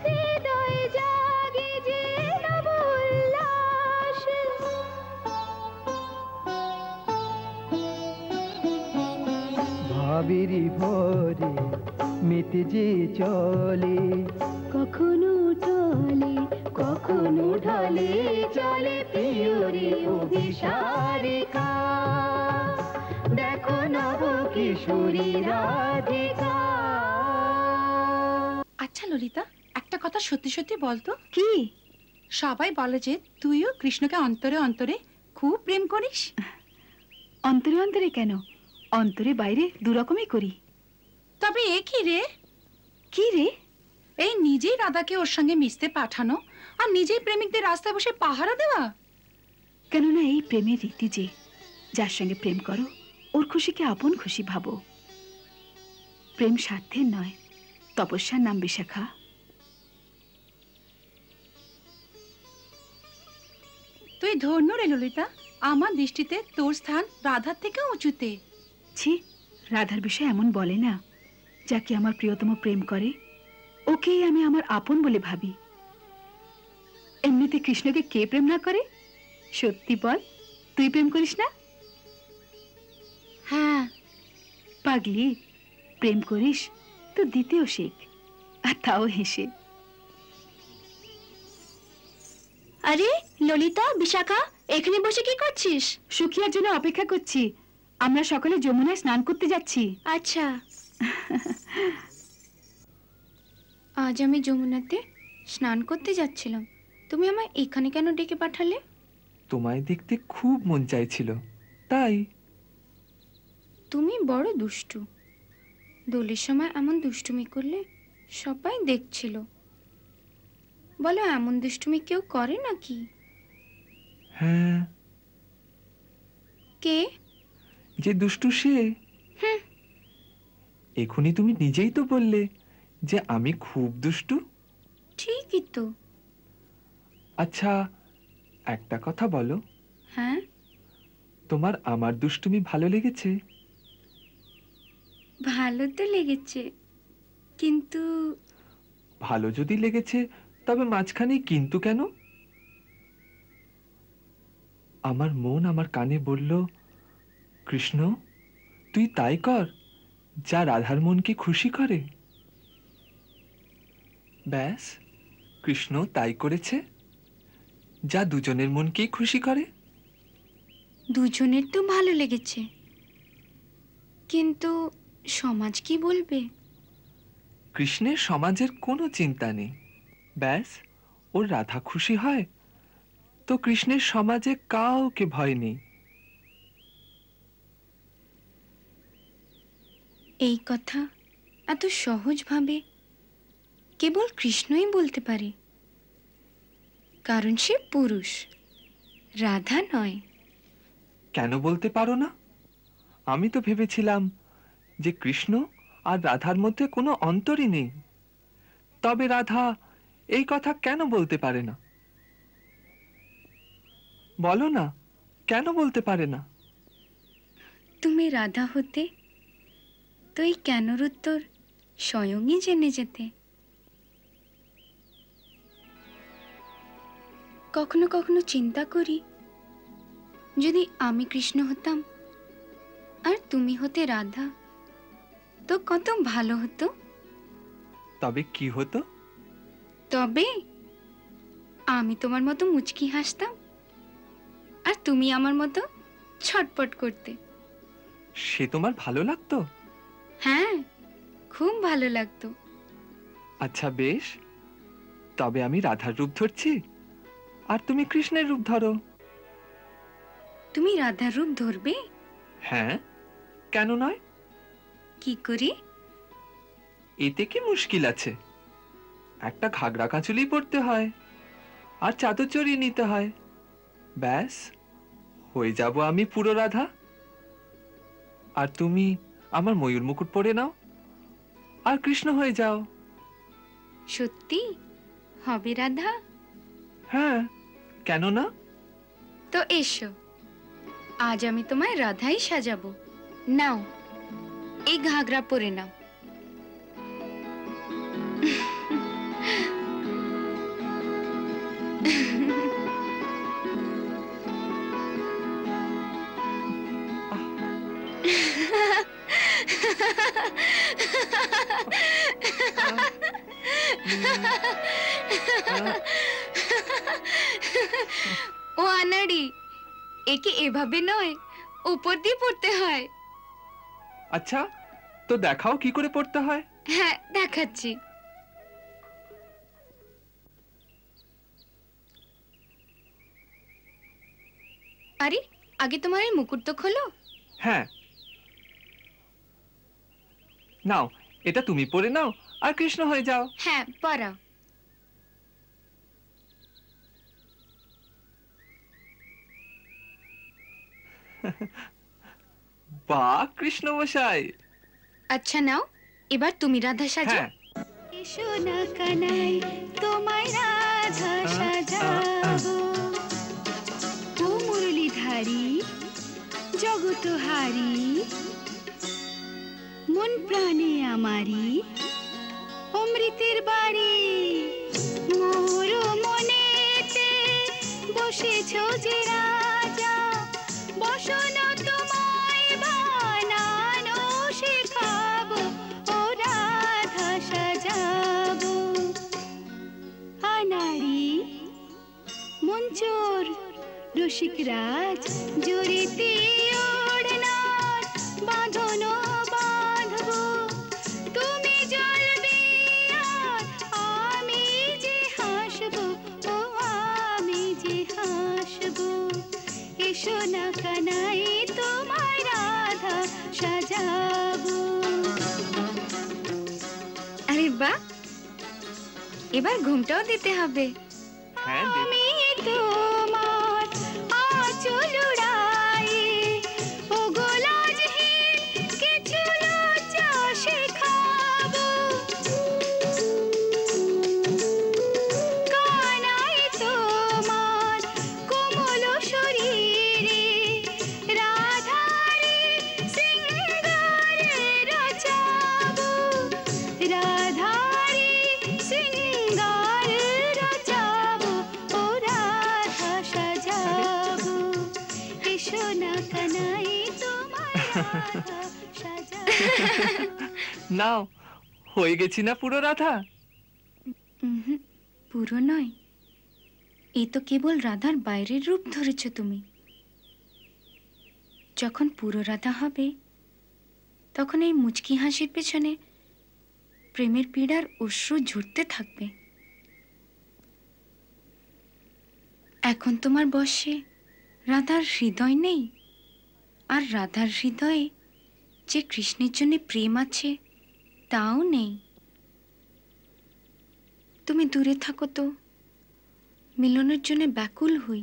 হৃদয়ে জাগে যে নব উল্লাস ভাবেরই ভরে মেতে যে চলে কখনো টলে কখনো ঢলে চলে প্রিয়রে অভিসারিকা দেখো নব কিশোরী রাধিকা। আচ্ছা ললিতা, একটা কথা সত্যি সত্যি বলতো। কি? সবাই বলে যে তুইও কৃষ্ণকে অন্তরে অন্তরে খুব প্রেম করিস। অন্তরে অন্তরে কেন, অন্তরে বাইরে দুরকমই করি। তবে এ কি রে? কি রে? এই নিজেই রাধাকে ওর সঙ্গে মিশতে পাঠানো আর নিজেই প্রেমিকদের রাস্তায় বসে পাহারা দেওয়া। কেননা এই প্রেমের রীতি যে যার সঙ্গে প্রেম করো ওর খুশিকে আপন খুশি ভাবো। প্রেম স্বার্থের নয়, তপস্যার নাম বিশাখা। তুই ধন্য রে ললিতা, আমার দৃষ্টিতে তোর স্থান রাধার থেকেও উঁচুতে। ছি, রাধার বিষয়ে এমন বলে না। যাকে আমার প্রিয়তম প্রেম করে ওকেই আমি আমার আপন বলে ভাবি। এমনিতে কৃষ্ণকে কে প্রেম না করে? সত্যি বল, তুই প্রেম করিস না? হ্যাঁ। পাগলি, প্রেম করিস তো দিতেও শেখ, আর তাও হেসে। আরে ললিতা, বিশাখা, এখানে বসে কি করছিস? সুখিয়ার জন্য অপেক্ষা করছি। আমরা সকলে যমুনায় স্নান করতে যাচ্ছি। আচ্ছা। আজ আমি যমুনাতে স্নান করতে যাচ্ছিলাম, তুমি আমায় এখানে কেন ডেকে পাঠালে? তোমায় দেখতে খুব মন চাইছিল তাই। তুমি বড় দুষ্টু। দোলের সময় এমন দুষ্টুমি করলে সবাই দেখছিল। বলো, এমন দুষ্টুমি কেউ করে নাকি? হ্যাঁ। কে? যে দুষ্টু সে। এখনই তুমি নিজেই তো বললে যে আমি খুব দুষ্টু। ঠিকই তো। আচ্ছা, একটা কথা বলো। হ্যাঁ? তোমার আমার দুষ্টুমি ভালো লেগেছে? ভালো তো লেগেছে, কিন্তু ভালো যদি লেগেছে তবে মাঝখানে কিন্তু কেন? আমার মন আমার কানে বলল, কৃষ্ণ তুই তাই কর যা রাধার মনকে খুশি করে। ব্যাস, কৃষ্ণ তাই করেছে যা দুজনের মনকেই খুশি করে। দুজনের তো ভালো লেগেছে, কিন্তু সমাজ কি বলবে? কৃষ্ণের সমাজের কোনো চিন্তা নেই। ব্যাস, ওর রাধা খুশি হয় তো কৃষ্ণের সমাজে কাউকে ভয় নেই। এই কথা এত সহজভাবে কেবল কৃষ্ণই বলতে পারে, কারণ সে পুরুষ, রাধা নয়। কেন বলতে পারো না? আমি তো ভেবেছিলাম যে কৃষ্ণ আর রাধার মধ্যে কোনো অন্তরই নেই। তবে রাধা এই কথা কেন বলতে পারে না? বলো না, কেন বলতে পারে না? তুমি রাধা হতে তো এই কেনর উত্তর স্বয়ংই জেনে যেতে। কখনো কখনো চিন্তা করি, যদি আমি কৃষ্ণ হতাম আর তুমি হতে রাধা, তো কত ভালো হতো। তবে কি হতো? তবে আমি তোমার মতো মুচকি হাসতাম আর তুমি আমার মতো ছটপট করতে। সে তোমার ভালো লাগতো? হ্যাঁ, খুব ভালো লাগতো। আচ্ছা বেশ, তবে আমি রাধার রূপ ধরছি আর তুমি কৃষ্ণের রূপ ধরো। তুমি রাধার রূপ ধরবে? হ্যাঁ, কেন নয়? কি করে? এতে কি মুশকিল আছে? একটা ঘাগরা কাঁচুলি পরতে হয় আর চাদর চড়িয়ে নিতে হয়, ব্যাস হয়ে যাব আমি পুরো রাধা। আর তুমি আমার ময়ূর মুকুট পরে নাও আর কৃষ্ণ হয়ে যাও। সত্যি হবে রাধা? হ্যাঁ, কেন না? তো এসো, আজ আমি তোমায় রাধাই সাজাবো। নাও, এই ঘাগরা পরে নাও। ও আনাড়ি, একে এভাবে নয়, উপর দিয়ে পড়তে হয়। আচ্ছা, তো দেখাও কি করে পড়তে হয়। হ্যাঁ, দেখাচ্ছি। আরে, আগে তোমার এই মুকুট তো খোলো। হ্যাঁ, নাও এটা তুমি পরে নাও আর কৃষ্ণ হয়ে যাও। হ্যাঁ, পরাও। বাহ, কৃষ্ণ মশাই। আচ্ছা নাও, এবার তুমি রাধা সাজাও। এসো না কানাই, তোমায় রাধা সাজাবো। ও মুরলীধারী, জগতহারী, মন প্রাণে আমারি অমৃতের বাড়ি। মোর মনেতে বসেছ যে রাজা, বসন তোমায় বানানো শেখাবো, ও রাধা সাজাবো। আনাড়ি মঞ্চর রসিক রাজ, জড়িতে ওড়নার বাঁধন বাঁধবো। তুমি জ্বলবে আর আমি যে হাসবো, ও আমি যে হাসবো। এসো না কানাই, তোমায় রাধা সাজাবো। আরে বাহ, এবার ঘুমটাও দিতে হবে। আমি তোমার আঁচল উড়াই, ও গোলাজহীন কিছু লজ্জা শেখাবো। কানাই তোমার কোমল শরীরে রাধারে সিঙ্গারে রচাবো, রাধারে সিঙ্গারে রচাবো, ও রাধা সাজাবো। এসো না কানাই, তোমায় রাধা সাজাবো। নাও, হয়ে গেছি না পুরো রাধা? পুরো নয়, এই তো কেবল রাধার বাইরের রূপ ধরেছ তুমি। যখন পুরো রাধা হবে, তখন এই মুচকি হাসির পেছনে প্রেমের পীড়ার অশ্রু ঝরতে থাকবে। এখন তোমার বশে রাধার হৃদয় নেই, আর রাধার হৃদয়ে যে কৃষ্ণের জন্য প্রেম আছে তাও নেই। তুমি দূরে থাকো তো, মিলনের জন্য ব্যাকুল হই,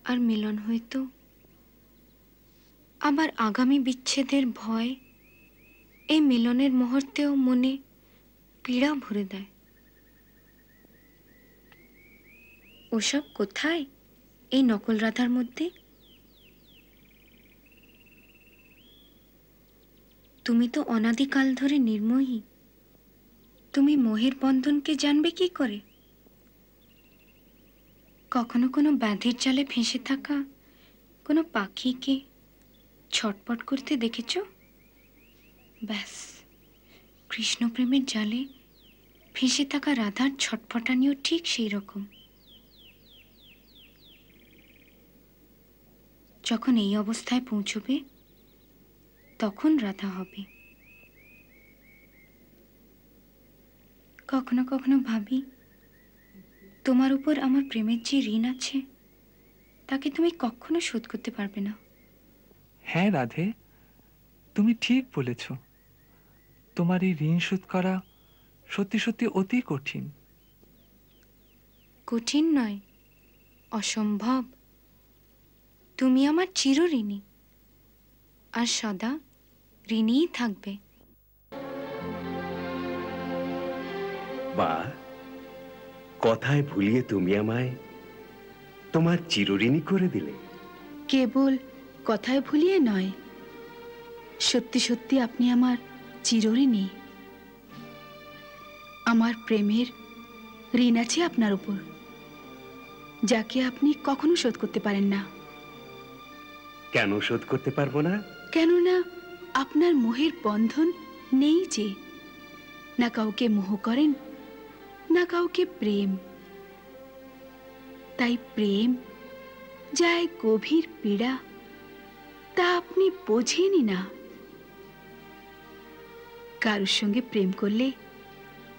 আর মিলন হইতো আবার আগামী বিচ্ছেদের ভয় এই মিলনের মুহূর্তেও মনে পীড়া ভরে দেয়। ওসব কোথায় এই নকল রাধার মধ্যে? তুমি তো অনাদিকাল ধরে নির্মোহী। তুমি মোহের বন্ধনকে জানবে কি করে? কখনো কোনো ব্যাধির জালে ফেঁসে থাকা কোনো পাখিকে ছটপট করতে দেখেছ? ব্যাস, কৃষ্ণপ্রেমের জালে ফেঁসে থাকা রাধার ছটফটানিও ঠিক সেই রকম। যখন এই অবস্থায় পৌঁছবে তখন রাধা হবে। কখনো কখনো ভাবি, তোমার উপর আমার প্রেমের যে ঋণ আছে তাকে তুমি কখনো শোধ করতে পারবে না। হ্যাঁ রাধে, তুমি ঠিক বলেছ। তোমার এই ঋণ শোধ করা সত্যি সত্যি অতি কঠিন। কঠিন নয়, অসম্ভব। তুমি আমার চিরঋণী, আর সদা ঋণীই থাকবে। বা কথায় ভুলিয়ে তুমি আমায় তোমার চিরঋণী করে দিলে। কেবল কথায় ভুলিয়ে নয়, সত্যি সত্যি আপনি আমার চিরঋণী। আমার প্রেমের ঋণ আছে আপনার উপর, যাকে আপনি কখনো শোধ করতে পারেন না। কেন শোধ করতে পারবো না? কেননা আপনার মোহের বন্ধন নেই যে। না কাউকে মোহ করেন, না কাউকে প্রেম। তাই প্রেম যায় গভীর পীড়া, তা আপনি বোঝেনই না। কারোর সঙ্গে প্রেম করলে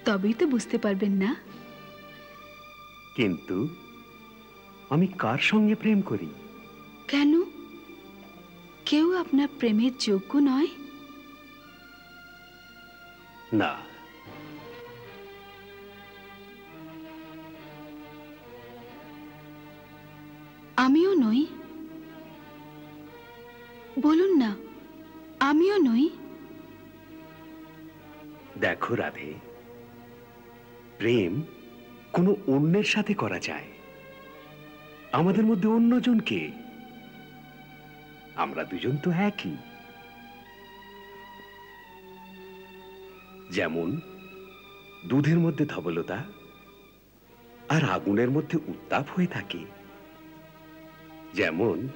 তবেই তো বুঝতে পারবেন না। কিন্তু আমি কার সঙ্গে প্রেম করি? কেন? কেউ আপনার প্রেমের যোগ্য নয়? না। আমিও নই। বলুন না, আমিও নই। দেখো রাধে, প্রেম কোনো অন্যের সাথে করা যায়। আমাদের মধ্যে অন্যজন কে? আমরা দুজন তো একই। যেমন দুধের মধ্যে ধবলতা আর আগুনের মধ্যে উত্তাপ হয়ে থাকে, যেমন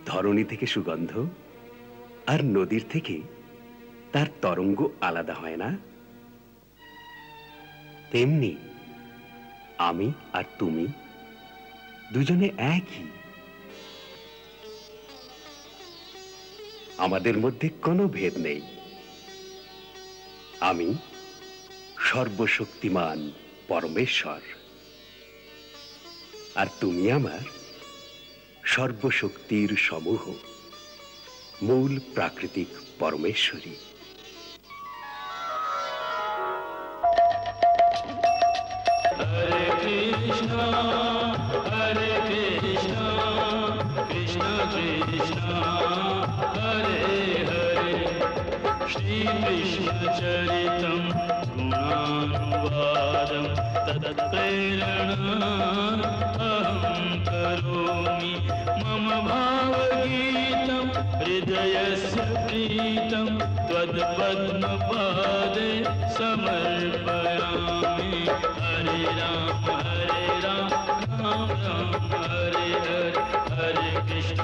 ধরণী থেকে সুগন্ধ আর নদীর থেকে তার তরঙ্গ আলাদা হয় না, তেমনি আমি আর তুমি দুজনে একই। আমাদের মধ্যে কোনো ভেদ নেই। আমি সর্বশক্তিমান পরমেশ্বর, আর তুমি আমার সর্বশক্তির সমূহ মূল প্রাকৃতিক পরমেশ্বরী। हरे कृष्णा कृष्ण कृष्णा हरे हरे श्री कृष्ण चरितम् गुणानुवादं तत्प्रेरणा अहं करोमि मम भावगीतं हृदयस्य प्रीतं त्वत्पद्मपादे समर्पयामि। हरे राम राम राम हरे हरे, हरे कृष्ण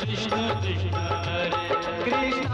कृष्ण कृष्ण हरे कृष्ण